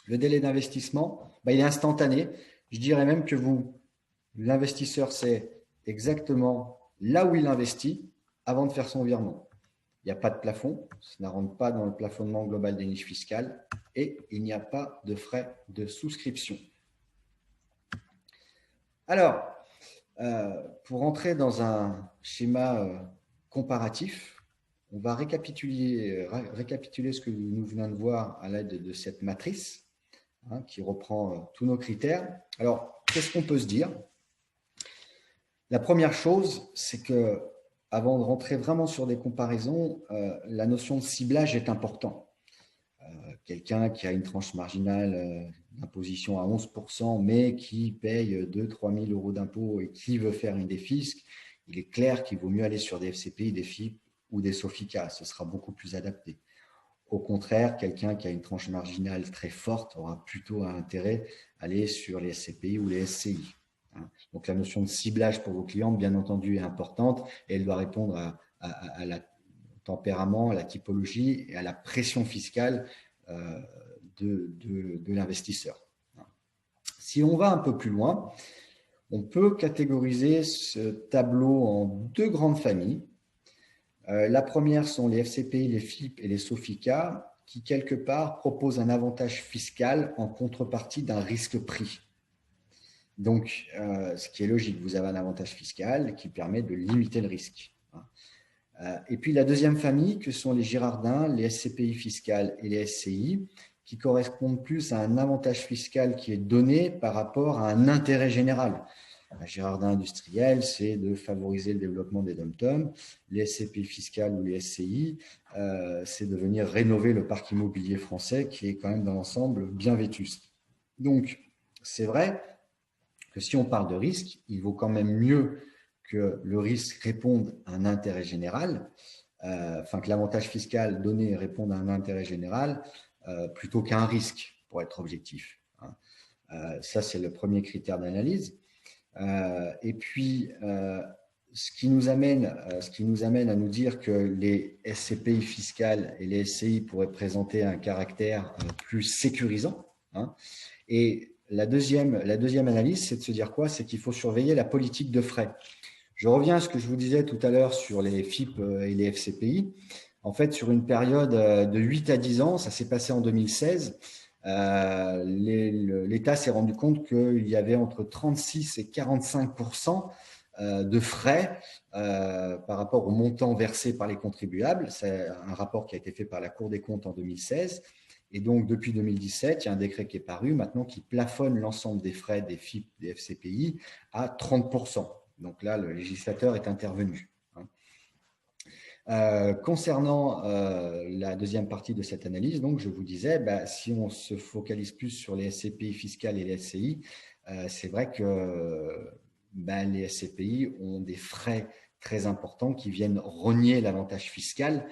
Le délai d'investissement, il est instantané. Je dirais même que l'investisseur sait exactement là où il investit avant de faire son virement. il n'y a pas de plafond, ça ne rentre pas dans le plafonnement global des niches fiscales et il n'y a pas de frais de souscription. Alors, pour entrer dans un schéma comparatif, on va récapituler ce que nous venons de voir à l'aide de cette matrice qui reprend tous nos critères. Alors, qu'est-ce qu'on peut se dire? La première chose, c'est que avant de rentrer vraiment sur des comparaisons, la notion de ciblage est importante. Quelqu'un qui a une tranche marginale d'imposition à 11%, mais qui paye 2 000 à 3 000 euros d'impôts et qui veut faire une défisque, il est clair qu'il vaut mieux aller sur des FCPI, des FIP ou des SOFICA. Ce sera beaucoup plus adapté. Au contraire, quelqu'un qui a une tranche marginale très forte aura plutôt un intérêt à aller sur les SCPI ou les SCI. Donc, la notion de ciblage pour vos clients, bien entendu, est importante et elle doit répondre à la tempérament, à la typologie et à la pression fiscale de l'investisseur. Si on va un peu plus loin, on peut catégoriser ce tableau en deux grandes familles. La première sont les FCPI, les FIP et les SOFICA qui, quelque part, proposent un avantage fiscal en contrepartie d'un risque pris. Donc, ce qui est logique, vous avez un avantage fiscal qui permet de limiter le risque. Et puis, la deuxième famille, que sont les Girardins, les SCPI fiscales et les SCI, qui correspondent plus à un avantage fiscal qui est donné par rapport à un intérêt général. La Girardin industriel, c'est de favoriser le développement des dom-toms. Les SCPI fiscales ou les SCI, c'est de venir rénover le parc immobilier français qui est quand même dans l'ensemble bien vétuste. Donc, c'est vrai que si on parle de risque, il vaut quand même mieux que le risque réponde à un intérêt général, que l'avantage fiscal donné réponde à un intérêt général plutôt qu'à un risque, pour être objectif. Ça, c'est le premier critère d'analyse. Et puis, ce qui nous amène à nous dire que les SCPI fiscales et les SCI pourraient présenter un caractère plus sécurisant. Et la deuxième analyse, c'est de se dire quoi? C'est qu'il faut surveiller la politique de frais. Je reviens à ce que je vous disais tout à l'heure sur les FIP et les FCPI. En fait, sur une période de 8 à 10 ans, ça s'est passé en 2016, l'État s'est rendu compte qu'il y avait entre 36 et 45% de frais par rapport au montant versé par les contribuables. C'est un rapport qui a été fait par la Cour des comptes en 2016. Et donc, depuis 2017, il y a un décret qui est paru maintenant qui plafonne l'ensemble des frais des FIP, des FCPI à 30%. Donc là, le législateur est intervenu. Concernant la deuxième partie de cette analyse, donc, je vous disais, si on se focalise plus sur les SCPI fiscales et les SCI, c'est vrai que les SCPI ont des frais très importants qui viennent rogner l'avantage fiscal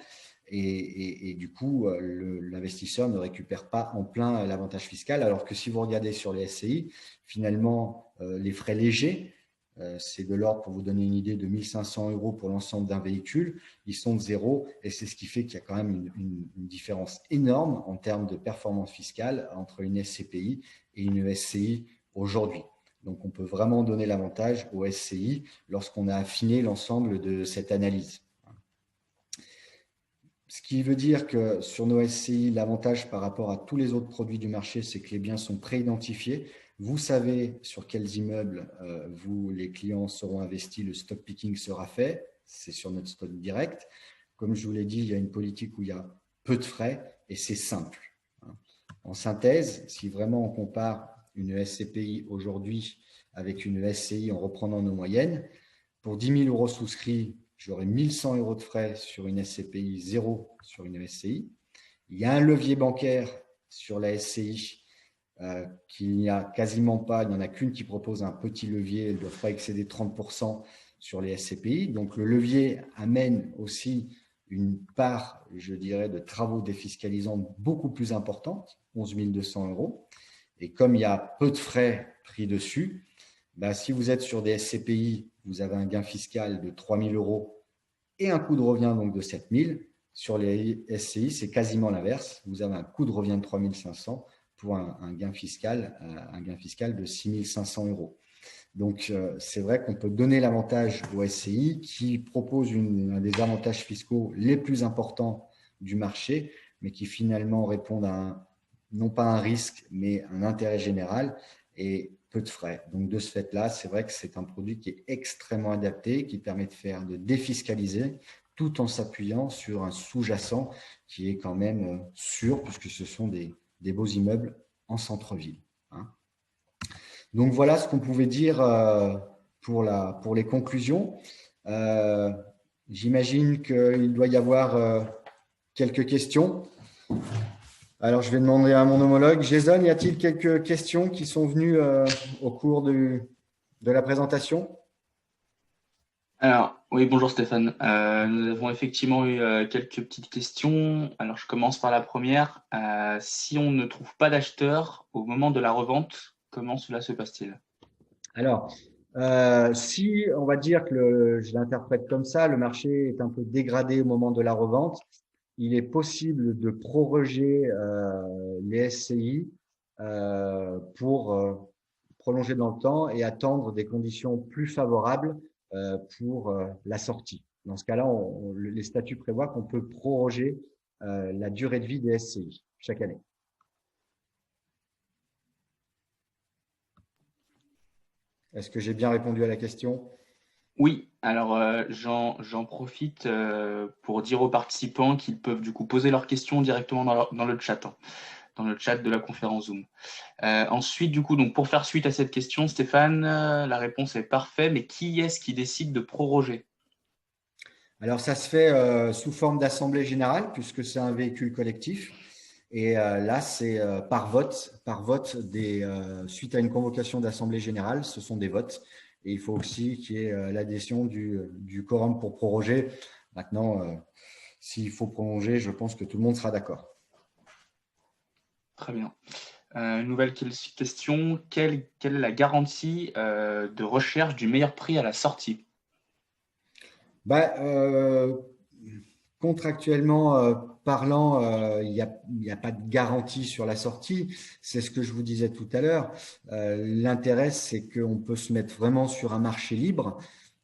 et du coup, l'investisseur ne récupère pas en plein l'avantage fiscal, alors que si vous regardez sur les SCI, finalement, les frais légers, c'est de l'ordre, pour vous donner une idée, de 1 500 € pour l'ensemble d'un véhicule. Ils sont de zéro et c'est ce qui fait qu'il y a quand même une différence énorme en termes de performance fiscale entre une SCPI et une SCI aujourd'hui. Donc, on peut vraiment donner l'avantage aux SCI lorsqu'on a affiné l'ensemble de cette analyse. Ce qui veut dire que sur nos SCI, l'avantage par rapport à tous les autres produits du marché, c'est que les biens sont préidentifiés. Vous savez sur quels immeubles les clients seront investis, le stock picking sera fait, c'est sur notre stock direct. Comme je vous l'ai dit, il y a une politique où il y a peu de frais et c'est simple. En synthèse, si vraiment on compare une SCPI aujourd'hui avec une SCI en reprenant nos moyennes, pour 10 000 € souscrits, j'aurai 1 100 € de frais sur une SCPI, 0 sur une SCI. Il y a un levier bancaire sur la SCI qu'il n'y a quasiment pas, il n'y en a qu'une qui propose un petit levier, elle ne doit pas excéder 30% sur les SCPI. Donc, le levier amène aussi une part, je dirais, de travaux défiscalisants beaucoup plus importante, 11 200 €. Et comme il y a peu de frais pris dessus, si vous êtes sur des SCPI, vous avez un gain fiscal de 3 000 € et un coût de revient donc de 7 000. Sur les SCI, c'est quasiment l'inverse. Vous avez un coût de revient de 3 500 pour un gain fiscal de 6 500 €. Donc, c'est vrai qu'on peut donner l'avantage aux SCI qui proposent un des avantages fiscaux les plus importants du marché, mais qui finalement répondent à non pas un risque, mais un intérêt général et peu de frais. Donc, de ce fait-là, c'est vrai que c'est un produit qui est extrêmement adapté, qui permet de défiscaliser tout en s'appuyant sur un sous-jacent qui est quand même sûr, puisque ce sont des beaux immeubles en centre-ville. Hein. Donc, voilà ce qu'on pouvait dire pour les conclusions. J'imagine qu'il doit y avoir quelques questions. Alors, je vais demander à mon homologue. Jason, y a-t-il quelques questions qui sont venues au cours de la présentation? Alors, oui, bonjour Stéphane. Nous avons effectivement eu quelques petites questions. Alors, je commence par la première. Si on ne trouve pas d'acheteur au moment de la revente, comment cela se passe-t-il? Alors, si on va dire que je l'interprète comme ça, le marché est un peu dégradé au moment de la revente, il est possible de proroger les SCI pour prolonger dans le temps et attendre des conditions plus favorables pour la sortie. Dans ce cas-là, les statuts prévoient qu'on peut proroger la durée de vie des SCI chaque année. Est-ce que j'ai bien répondu à la question? Oui, alors j'en profite pour dire aux participants qu'ils peuvent du coup poser leurs questions directement dans le chat, hein, dans le chat de la conférence Zoom. Ensuite, du coup, donc pour faire suite à cette question, Stéphane, la réponse est parfaite, mais qui est-ce qui décide de proroger? Alors, ça se fait sous forme d'assemblée générale, puisque c'est un véhicule collectif. Et là, c'est par vote suite à une convocation d'assemblée générale, ce sont des votes. Et il faut aussi qu'il y ait l'adhésion du quorum pour proroger. Maintenant, s'il faut prolonger, je pense que tout le monde sera d'accord. Très bien. Une nouvelle question. Quelle est la garantie de recherche du meilleur prix à la sortie? Bah, contractuellement parlant, il n'y a pas de garantie sur la sortie. C'est ce que je vous disais tout à l'heure. L'intérêt, c'est qu'on peut se mettre vraiment sur un marché libre.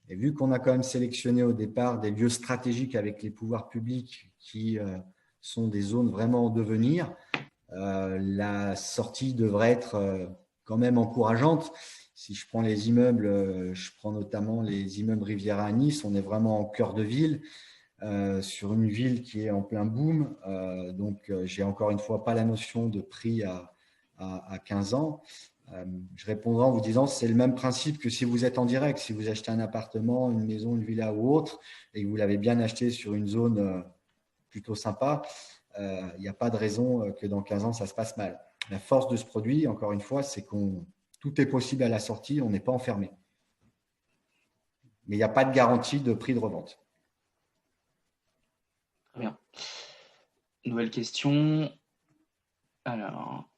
Et vu qu'on a quand même sélectionné au départ des lieux stratégiques avec les pouvoirs publics qui sont des zones vraiment en devenir, la sortie devrait être quand même encourageante. Si je prends les immeubles, je prends notamment les immeubles Riviera à Nice, on est vraiment en cœur de ville, sur une ville qui est en plein boom. Donc, j'ai encore une fois pas la notion de prix à 15 ans. Je répondrai en vous disant c'est le même principe que si vous êtes en direct. Si vous achetez un appartement, une maison, une villa ou autre, et que vous l'avez bien acheté sur une zone plutôt sympa, il n'y a pas de raison que dans 15 ans, ça se passe mal. La force de ce produit, encore une fois, c'est qu'on tout est possible à la sortie, on n'est pas enfermé. Mais il n'y a pas de garantie de prix de revente. Très bien. Nouvelle question. Alors,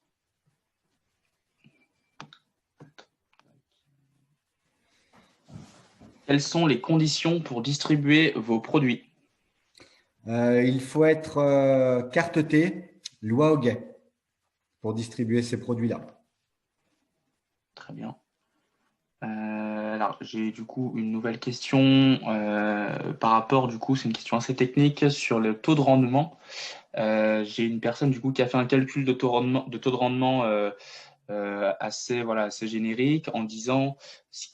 quelles sont les conditions pour distribuer vos produits? Il faut être carteté, loi Hoguet, pour distribuer ces produits-là. Très bien. Alors, j'ai du coup une nouvelle question par rapport, du coup, c'est une question assez technique sur le taux de rendement. J'ai une personne du coup qui a fait un calcul de taux de rendement assez générique en disant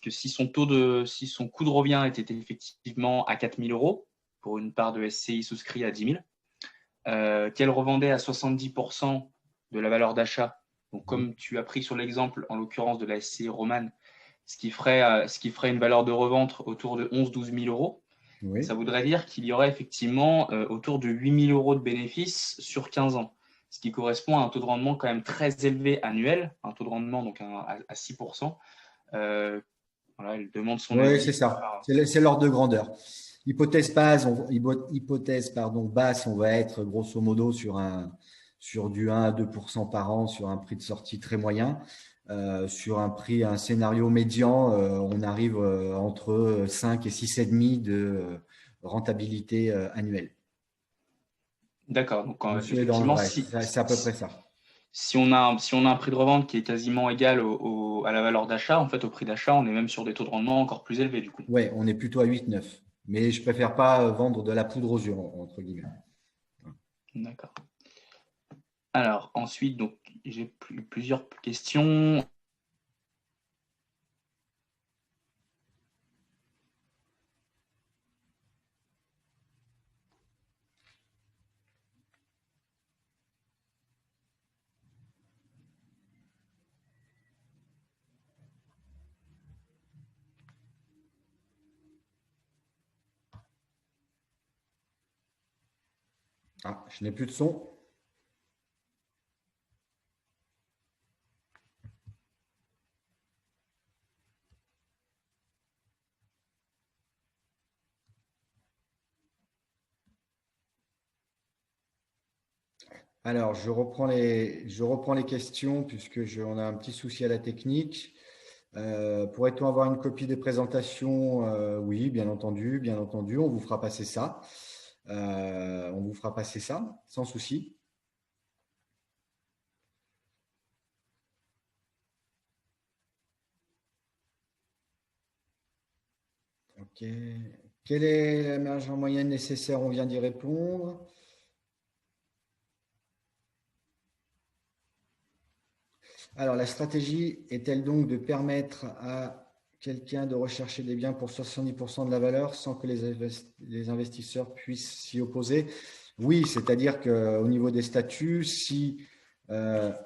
que si son coût de revient était effectivement à 4 000 euros pour une part de SCI souscrit à 10 000, qu'elle revendait à 70% de la valeur d'achat. Donc, comme tu as pris sur l'exemple, en l'occurrence de la SCI Romane, ce qui ferait une valeur de revente autour de 11 000 – 12 000 euros. Oui. Ça voudrait dire qu'il y aurait effectivement autour de 8 000 euros de bénéfices sur 15 ans, ce qui correspond à un taux de rendement quand même très élevé annuel, un taux de rendement donc à 6%. Voilà, il demande son avis. Oui, c'est ça. C'est l'ordre de grandeur. Hypothèse basse, on va être grosso modo sur du 1 à 2% par an sur un prix de sortie très moyen. Sur un scénario médian, on arrive entre 5 et 6,5 de rentabilité annuelle. D'accord. Donc, Monsieur est dans le vrai. C'est à peu près ça. si on a un prix de revente qui est quasiment égal à la valeur d'achat, en fait, au prix d'achat, on est même sur des taux de rendement encore plus élevés du coup. Ouais, on est plutôt à 8-9. Mais je préfère pas vendre de la poudre aux yeux, entre guillemets. D'accord. Alors, ensuite, donc, j'ai plusieurs questions. Ah, je n'ai plus de son. Alors, je reprends les questions puisque on a un petit souci à la technique. Pourrait-on avoir une copie des présentations? Oui, bien entendu, on vous fera passer ça. Sans souci. Ok. Quelle est la marge en moyenne nécessaire? On vient d'y répondre. Alors, la stratégie est-elle donc de permettre à quelqu'un de rechercher des biens pour 70% de la valeur sans que les investisseurs puissent s'y opposer? Oui, c'est-à-dire qu'au niveau des statuts, si la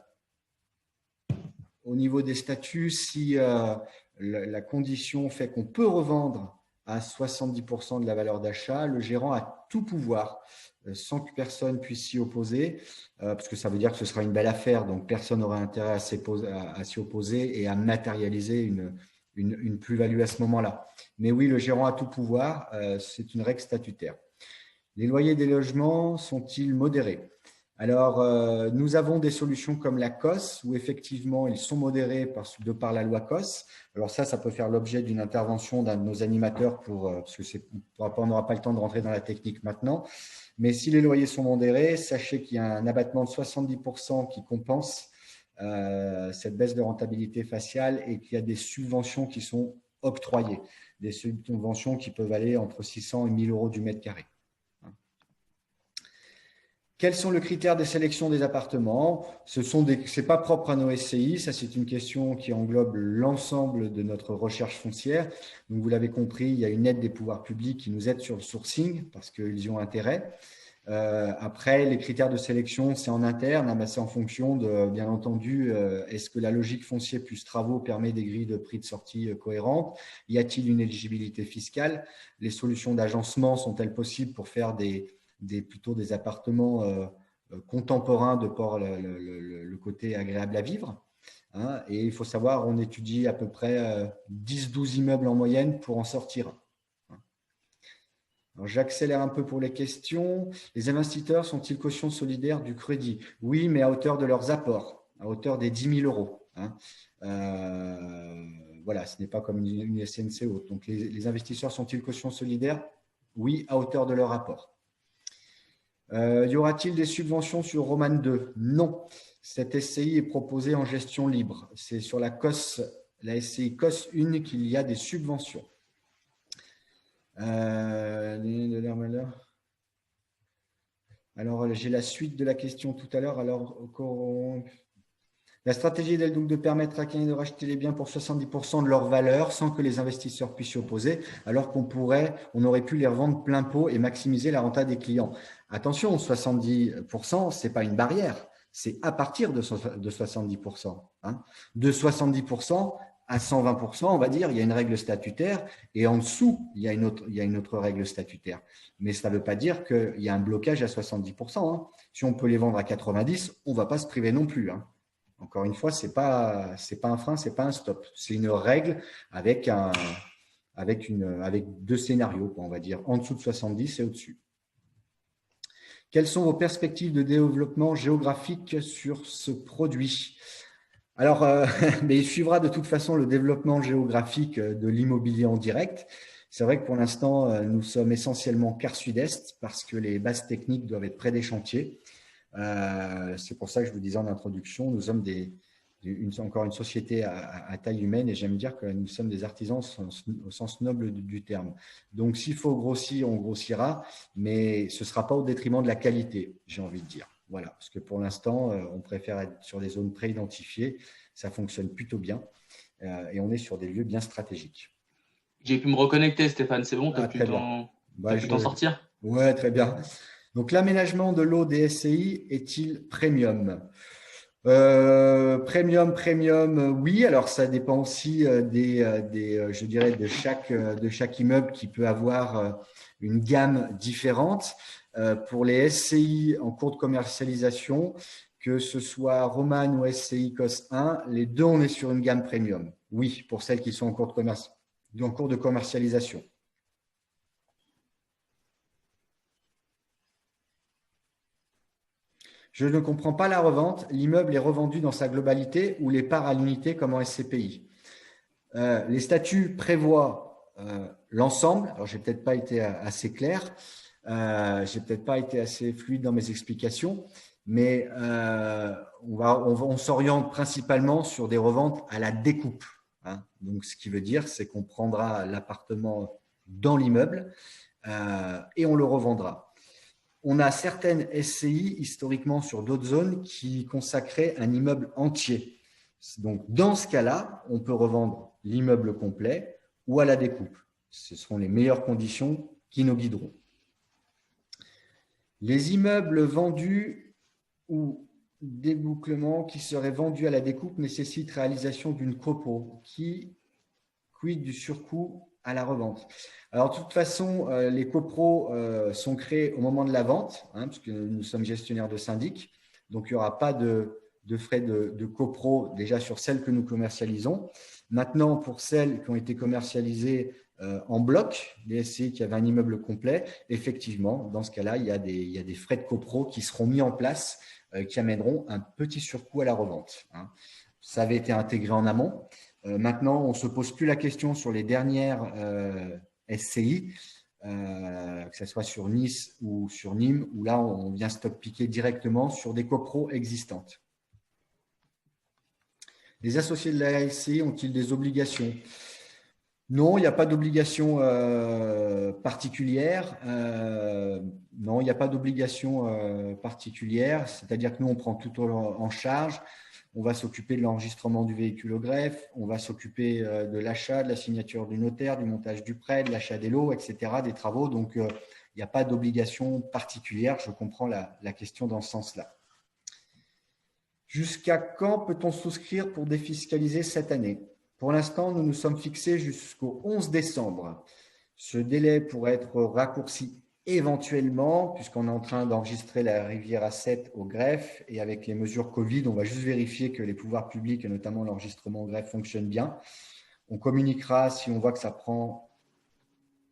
condition fait qu'on peut revendre à 70% de la valeur d'achat, le gérant a tout pouvoir sans que personne puisse s'y opposer, parce que ça veut dire que ce sera une belle affaire, donc personne n'aura intérêt à s'y opposer et à matérialiser une plus-value à ce moment-là. Mais oui, le gérant a tout pouvoir, c'est une règle statutaire. Les loyers des logements sont-ils modérés? Alors, nous avons des solutions comme la COS, où effectivement, ils sont modérés de par la loi COS. Alors ça peut faire l'objet d'une intervention d'un de nos animateurs, parce que on n'aura pas le temps de rentrer dans la technique maintenant. Mais si les loyers sont modérés, sachez qu'il y a un abattement de 70% qui compense cette baisse de rentabilité faciale et qu'il y a des subventions qui sont octroyées, des subventions qui peuvent aller entre 600 et 1000 euros du mètre carré. Quels sont les critères de sélection des appartements? Ce n'est pas propre à nos SCI, ça c'est une question qui englobe l'ensemble de notre recherche foncière. Donc vous l'avez compris, il y a une aide des pouvoirs publics qui nous aide sur le sourcing parce qu'ils y ont intérêt. Après, les critères de sélection, c'est en interne, c'est en fonction de, bien entendu, est-ce que la logique foncière plus travaux permet des grilles de prix de sortie cohérentes? Y a-t-il une éligibilité fiscale? Les solutions d'agencement sont-elles possibles pour faire plutôt des appartements contemporains de par le côté agréable à vivre, hein? Et il faut savoir, on étudie à peu près 10-12 immeubles en moyenne pour en sortir. J'accélère un peu pour les questions. Les investisseurs sont-ils caution solidaire du crédit? Oui, mais à hauteur de leurs apports, à hauteur des 10 000 euros. Hein. Voilà, ce n'est pas comme une SNC haute. Donc, les investisseurs sont-ils caution solidaire? Oui, à hauteur de leur apport. Y aura-t-il des subventions sur Roman 2? Non. Cette SCI est proposée en gestion libre. C'est sur la SCI COS 1 qu'il y a des subventions. Alors, j'ai la suite de la question tout à l'heure. Alors, la stratégie est donc de permettre à quelqu'un de racheter les biens pour 70% de leur valeur sans que les investisseurs puissent s'y opposer, alors qu'on aurait pu les revendre plein pot et maximiser la renta des clients. Attention, 70%, ce n'est pas une barrière, c'est à partir de 70%. Hein. De 70% à 120%, on va dire, il y a une règle statutaire et en dessous, il y a une autre règle statutaire. Mais ça ne veut pas dire qu'il y a un blocage à 70%. Hein. Si on peut les vendre à 90%, on ne va pas se priver non plus. Hein. Encore une fois, ce n'est pas un frein, ce n'est pas un stop. C'est une règle avec deux scénarios, on va dire, en dessous de 70 et au-dessus. Quelles sont vos perspectives de développement géographique sur ce produit? Alors, mais il suivra de toute façon le développement géographique de l'immobilier en direct. C'est vrai que pour l'instant, nous sommes essentiellement quart sud-est parce que les bases techniques doivent être près des chantiers. C'est pour ça que je vous disais en introduction, nous sommes encore une société à taille humaine et j'aime dire que nous sommes des artisans au sens noble du terme. Donc, s'il faut grossir, on grossira, mais ce ne sera pas au détriment de la qualité, j'ai envie de dire. Voilà, parce que pour l'instant, on préfère être sur des zones pré-identifiées. Ça fonctionne plutôt bien et on est sur des lieux bien stratégiques. J'ai pu me reconnecter, Stéphane, c'est bon, tu as pu Très bien. t'en sortir? Ouais, très bien. Donc, l'aménagement de l'eau des SCI est-il premium? Premium, oui. Alors, ça dépend aussi je dirais, de chaque immeuble qui peut avoir une gamme différente. Pour les SCI en cours de commercialisation, que ce soit Roman ou SCI COS 1, les deux, on est sur une gamme premium. Oui, pour celles qui sont en cours de commercialisation. Je ne comprends pas la revente. L'immeuble est revendu dans sa globalité ou les parts à l'unité comme en SCPI. Les statuts prévoient l'ensemble. Alors, je n'ai peut-être pas été assez clair. Je n'ai peut-être pas été assez fluide dans mes explications, mais on s'oriente principalement sur des reventes à la découpe. Hein. Donc, ce qui veut dire, c'est qu'on prendra l'appartement dans l'immeuble et on le revendra. On a certaines SCI historiquement sur d'autres zones qui consacraient un immeuble entier. Donc, dans ce cas-là, on peut revendre l'immeuble complet ou à la découpe. Ce seront les meilleures conditions qui nous guideront. Les immeubles vendus ou débouclements qui seraient vendus à la découpe nécessitent réalisation d'une copro. Quid du surcoût à la revente? Alors, de toute façon, les copros sont créés au moment de la vente, hein, puisque nous sommes gestionnaires de syndic. Donc, il n'y aura pas de frais de copro déjà sur celles que nous commercialisons. Maintenant, pour celles qui ont été commercialisées en bloc, les SCI qui avaient un immeuble complet, effectivement, dans ce cas-là, il y a des frais de copro qui seront mis en place, qui amèneront un petit surcoût à la revente. Hein. Ça avait été intégré en amont. Maintenant, on ne se pose plus la question sur les dernières SCI, que ce soit sur Nice ou sur Nîmes, où là, on vient stock piquer directement sur des copros existantes. Les associés de la SCI ont-ils des obligations? Non, il n'y a pas d'obligation particulière. Non, il n'y a pas d'obligation particulière. C'est-à-dire que nous, on prend tout en charge. On va s'occuper de l'enregistrement du véhicule au greffe. On va s'occuper de l'achat, de la signature du notaire, du montage du prêt, de l'achat des lots, etc., des travaux. Donc, il n'y a pas d'obligation particulière. Je comprends la question dans ce sens-là. Jusqu'à quand peut-on souscrire pour défiscaliser cette année? Pour l'instant, nous nous sommes fixés jusqu'au 11 décembre. Ce délai pourrait être raccourci éventuellement, puisqu'on est en train d'enregistrer la Riviera 7 au greffe et avec les mesures Covid, on va juste vérifier que les pouvoirs publics et notamment l'enregistrement au greffe fonctionnent bien. On communiquera si on voit que ça prend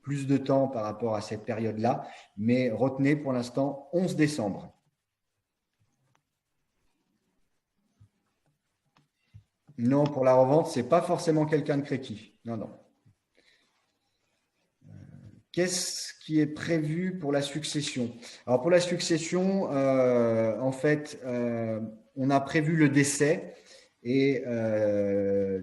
plus de temps par rapport à cette période-là, mais retenez pour l'instant 11 décembre. Non, pour la revente, ce n'est pas forcément quelqu'un de créquis. Non, non. Qu'est-ce qui est prévu pour la succession? Alors, pour la succession, en fait, on a prévu le décès et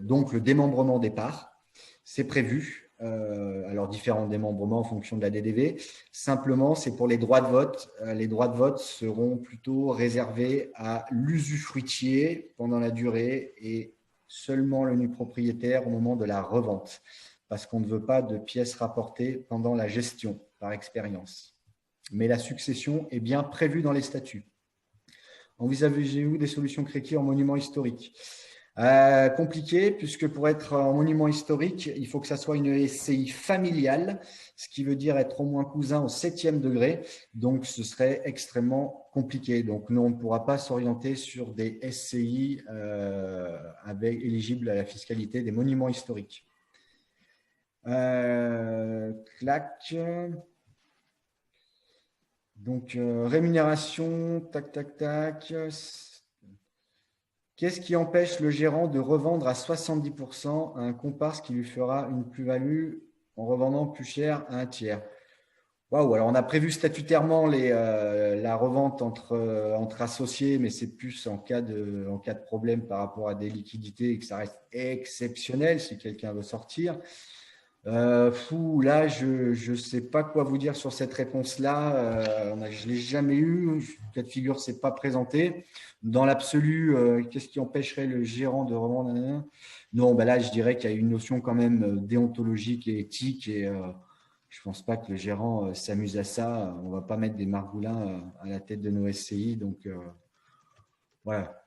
donc le démembrement des parts. C'est prévu. Alors, différents démembrements en fonction de la DDV. Simplement, c'est pour les droits de vote. Les droits de vote seront plutôt réservés à l'usufruitier pendant la durée et seulement le nu propriétaire au moment de la revente, parce qu'on ne veut pas de pièces rapportées pendant la gestion, par expérience. Mais la succession est bien prévue dans les statuts. Envisagez-vous des solutions créquis en monument historique? Compliqué, puisque pour être en monument historique, il faut que ça soit une SCI familiale, ce qui veut dire être au moins cousin au 7e degré. Donc, ce serait extrêmement compliqué. Donc, nous, on ne pourra pas s'orienter sur des SCI éligibles à la fiscalité des monuments historiques. Clac. Donc, rémunération, tac, tac, tac. Qu'est-ce qui empêche le gérant de revendre à 70% à un comparse qui lui fera une plus-value en revendant plus cher à un tiers? Waouh, alors on a prévu statutairement la revente entre associés, mais c'est plus en cas de problème par rapport à des liquidités et que ça reste exceptionnel si quelqu'un veut sortir. Là, je ne sais pas quoi vous dire sur cette réponse-là. Je ne l'ai jamais eu. Le cas de figure ne s'est pas présenté. Dans l'absolu, qu'est-ce qui empêcherait le gérant de revendre? Non, là, je dirais qu'il y a une notion quand même déontologique et éthique et je ne pense pas que le gérant s'amuse à ça. On ne va pas mettre des margoulins à la tête de nos SCI. Donc, voilà.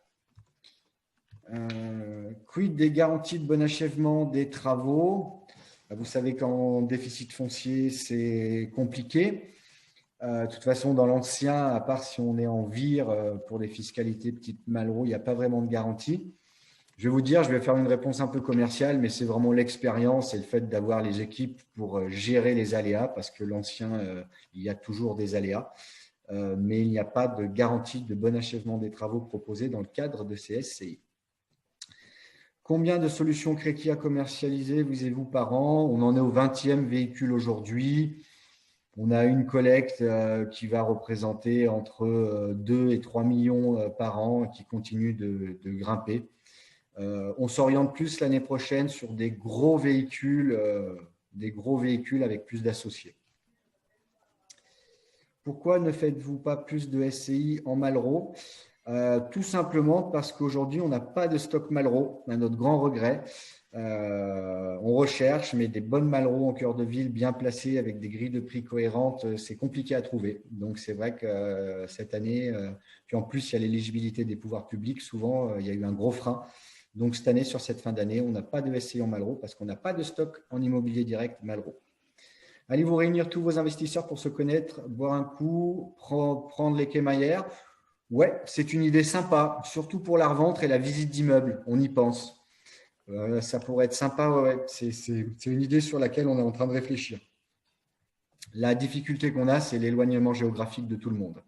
Quid des garanties de bon achèvement des travaux? Vous savez qu'en déficit foncier, c'est compliqué. De toute façon, dans l'ancien, à part si on est en vire pour les fiscalités petites Malraux, il n'y a pas vraiment de garantie. Je vais vous dire, je vais faire une réponse un peu commerciale, mais c'est vraiment l'expérience et le fait d'avoir les équipes pour gérer les aléas, parce que l'ancien, il y a toujours des aléas, mais il n'y a pas de garantie de bon achèvement des travaux proposés dans le cadre de ces SCI. Combien de solutions Créqui à commercialiser visez-vous par an? On en est au 20e véhicule aujourd'hui. On a une collecte qui va représenter entre 2 et 3 millions par an qui continue de grimper. On s'oriente plus l'année prochaine sur des gros véhicules avec plus d'associés. Pourquoi ne faites-vous pas plus de SCI en Malraux? Tout simplement parce qu'aujourd'hui, on n'a pas de stock Malraux, à notre grand regret. On recherche, mais des bonnes Malraux en cœur de ville, bien placées, avec des grilles de prix cohérentes, c'est compliqué à trouver. Donc, c'est vrai que cette année, puis en plus, il y a l'éligibilité des pouvoirs publics. Souvent, il y a eu un gros frein. Donc, cette année, sur cette fin d'année, on n'a pas de SCI en Malraux parce qu'on n'a pas de stock en immobilier direct Malraux. Allez vous réunir tous vos investisseurs pour se connaître, boire un coup, prendre les quémaillères. Ouais, c'est une idée sympa, surtout pour la revente et la visite d'immeubles. On y pense. Ça pourrait être sympa. Ouais. C'est une idée sur laquelle on est en train de réfléchir. La difficulté qu'on a, c'est l'éloignement géographique de tout le monde.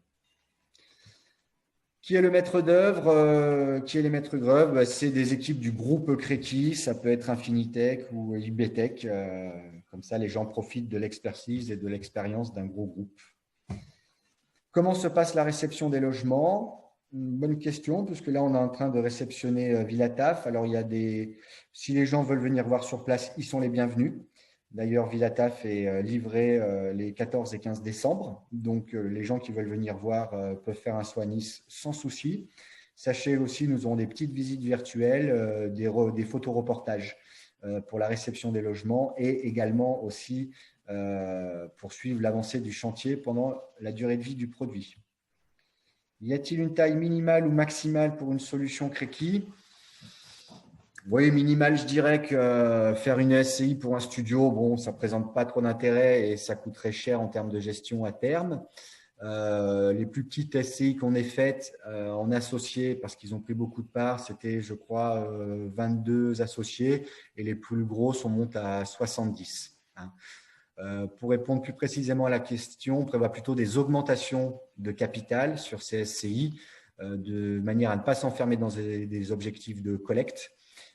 Qui est le maître d'œuvre? Qui est les maîtres d'œuvre? C'est des équipes du groupe Créqui. Ça peut être Infinitech ou IBTech. Comme ça, les gens profitent de l'expertise et de l'expérience d'un gros groupe. Comment se passe la réception des logements? Une bonne question, puisque là, on est en train de réceptionner Villataf. Alors, si les gens veulent venir voir sur place, ils sont les bienvenus. D'ailleurs, Villataf est livré les 14 et 15 décembre. Donc, les gens qui veulent venir voir peuvent faire un soin à Nice sans souci. Sachez aussi, nous aurons des petites visites virtuelles, des photoreportages pour la réception des logements et également aussi pour suivre l'avancée du chantier pendant la durée de vie du produit. Y a-t-il une taille minimale ou maximale pour une solution Créqui? Oui, minimale, je dirais que faire une SCI pour un studio, bon, ça ne présente pas trop d'intérêt et ça coûterait cher en termes de gestion à terme. Les plus petites SCI qu'on ait faites en associés, parce qu'ils ont pris beaucoup de parts, c'était, je crois, 22 associés et les plus grosses, on monte à 70. Hein. Pour répondre plus précisément à la question, on prévoit plutôt des augmentations de capital sur ces SCI de manière à ne pas s'enfermer dans des objectifs de collecte.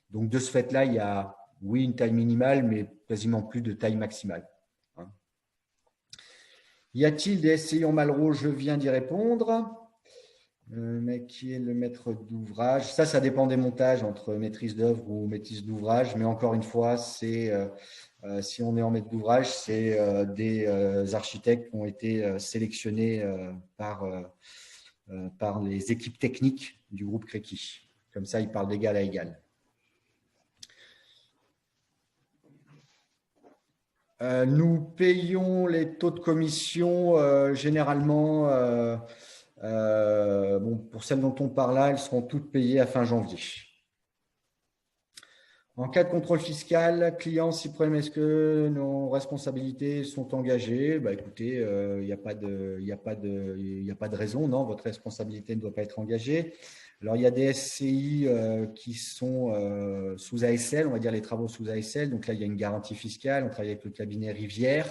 Donc, de ce fait-là, il y a, oui, une taille minimale, mais quasiment plus de taille maximale. Hein. Y a-t-il des SCI en Malraux? Je viens d'y répondre. Mais qui est le maître d'ouvrage? Ça dépend des montages entre maîtrise d'œuvre ou maîtrise d'ouvrage. Mais encore une fois, si on est en maître d'ouvrage, c'est des architectes qui ont été sélectionnés par les équipes techniques du groupe Créqui. Comme ça, ils parlent d'égal à égal. Nous payons les taux de commission généralement, pour celles dont on parle là, elles seront toutes payées à fin janvier. En cas de contrôle fiscal, client, si problème, est-ce que nos responsabilités sont engagées? Écoutez, il n'y a pas de raison, non, votre responsabilité ne doit pas être engagée. Alors, il y a des SCI qui sont sous ASL, on va dire les travaux sous ASL. Donc là, il y a une garantie fiscale. On travaille avec le cabinet Rivière.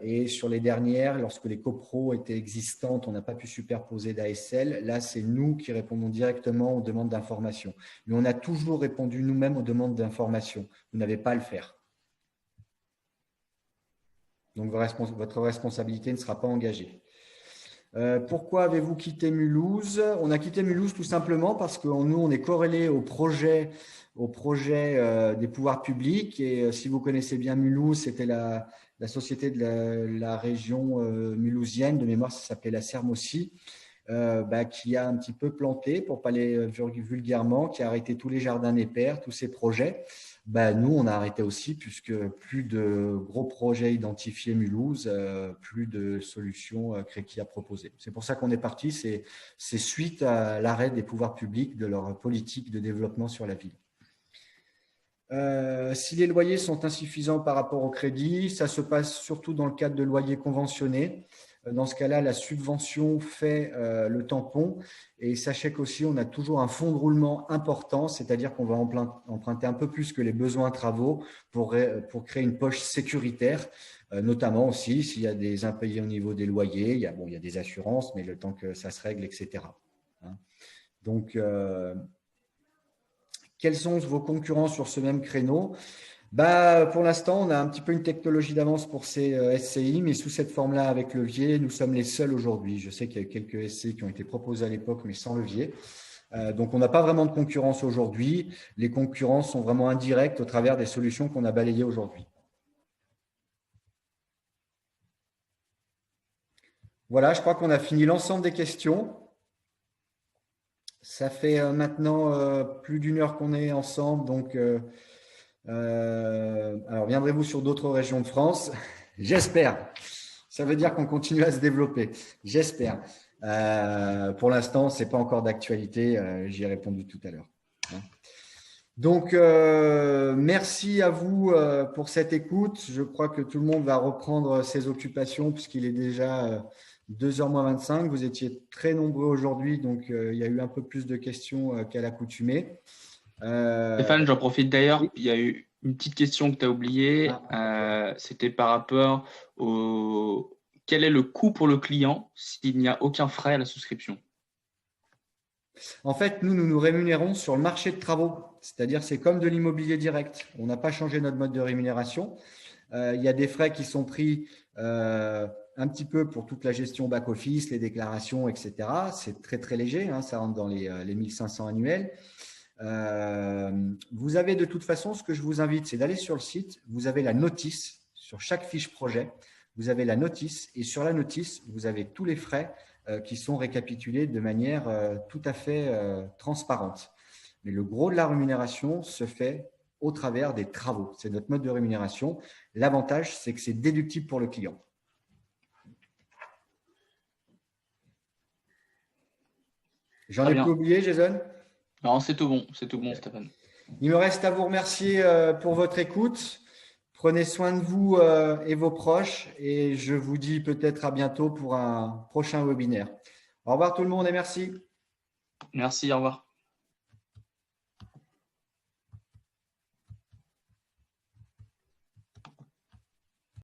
Et sur les dernières, lorsque les copros étaient existantes, on n'a pas pu superposer d'ASL. Là, c'est nous qui répondons directement aux demandes d'information. Mais on a toujours répondu nous-mêmes aux demandes d'information. Vous n'avez pas à le faire. Donc, votre responsabilité ne sera pas engagée. Pourquoi avez-vous quitté Mulhouse? On a quitté Mulhouse tout simplement parce que nous, on est corrélé au projet des pouvoirs publics. Et si vous connaissez bien Mulhouse, c'était la société de la région mulhousienne, de mémoire, ça s'appelait la Sermossi, qui a un petit peu planté, pour parler vulgairement, qui a arrêté tous les jardins Néper, tous ces projets. Nous, on a arrêté aussi, puisque plus de gros projets identifiés Mulhouse, plus de solutions Créqui a proposées. C'est pour ça qu'on est parti, c'est suite à l'arrêt des pouvoirs publics de leur politique de développement sur la ville. Si les loyers sont insuffisants par rapport au crédit, ça se passe surtout dans le cadre de loyers conventionnés. Dans ce cas-là, la subvention fait le tampon. Et sachez qu'aussi, on a toujours un fonds de roulement important, c'est-à-dire qu'on va emprunter un peu plus que les besoins travaux pour créer une poche sécuritaire, notamment aussi s'il y a des impayés au niveau des loyers. Il y a des assurances, mais le temps que ça se règle, etc. Donc, quels sont vos concurrents sur ce même créneau? Pour l'instant, on a un petit peu une technologie d'avance pour ces SCI, mais sous cette forme-là, avec levier, nous sommes les seuls aujourd'hui. Je sais qu'il y a eu quelques SCI qui ont été proposés à l'époque, mais sans levier. Donc, on n'a pas vraiment de concurrence aujourd'hui. Les concurrents sont vraiment indirects au travers des solutions qu'on a balayées aujourd'hui. Voilà, je crois qu'on a fini l'ensemble des questions. Ça fait maintenant plus d'une heure qu'on est ensemble, donc… alors, viendrez-vous sur d'autres régions de France? J'espère. Ça veut dire qu'on continue à se développer. J'espère. Pour l'instant, ce n'est pas encore d'actualité. J'y ai répondu tout à l'heure. Donc, merci à vous pour cette écoute. Je crois que tout le monde va reprendre ses occupations puisqu'il est déjà 2h moins 25. Vous étiez très nombreux aujourd'hui, donc il y a eu un peu plus de questions qu'à l'accoutumée. Stéphane, j'en profite d'ailleurs. Il y a eu une petite question que tu as oubliée. C'était par rapport au… Quel est le coût pour le client s'il n'y a aucun frais à la souscription? En fait, nous nous rémunérons sur le marché de travaux. C'est-à-dire, c'est comme de l'immobilier direct. On n'a pas changé notre mode de rémunération. Il y a des frais qui sont pris un petit peu pour toute la gestion back-office, les déclarations, etc. C'est très, très léger. Ça rentre dans les 1500 annuels. Vous avez de toute façon, ce que je vous invite, c'est d'aller sur le site. Vous avez la notice sur chaque fiche projet. Vous avez la notice et sur la notice, vous avez tous les frais qui sont récapitulés de manière tout à fait transparente. Mais le gros de la rémunération se fait au travers des travaux. C'est notre mode de rémunération. L'avantage, c'est que c'est déductible pour le client. J'en ai plus oublié, Jason? Non, c'est tout bon, Stéphane. Il me reste à vous remercier pour votre écoute. Prenez soin de vous et vos proches et je vous dis peut-être à bientôt pour un prochain webinaire. Au revoir tout le monde et merci. Merci, au revoir.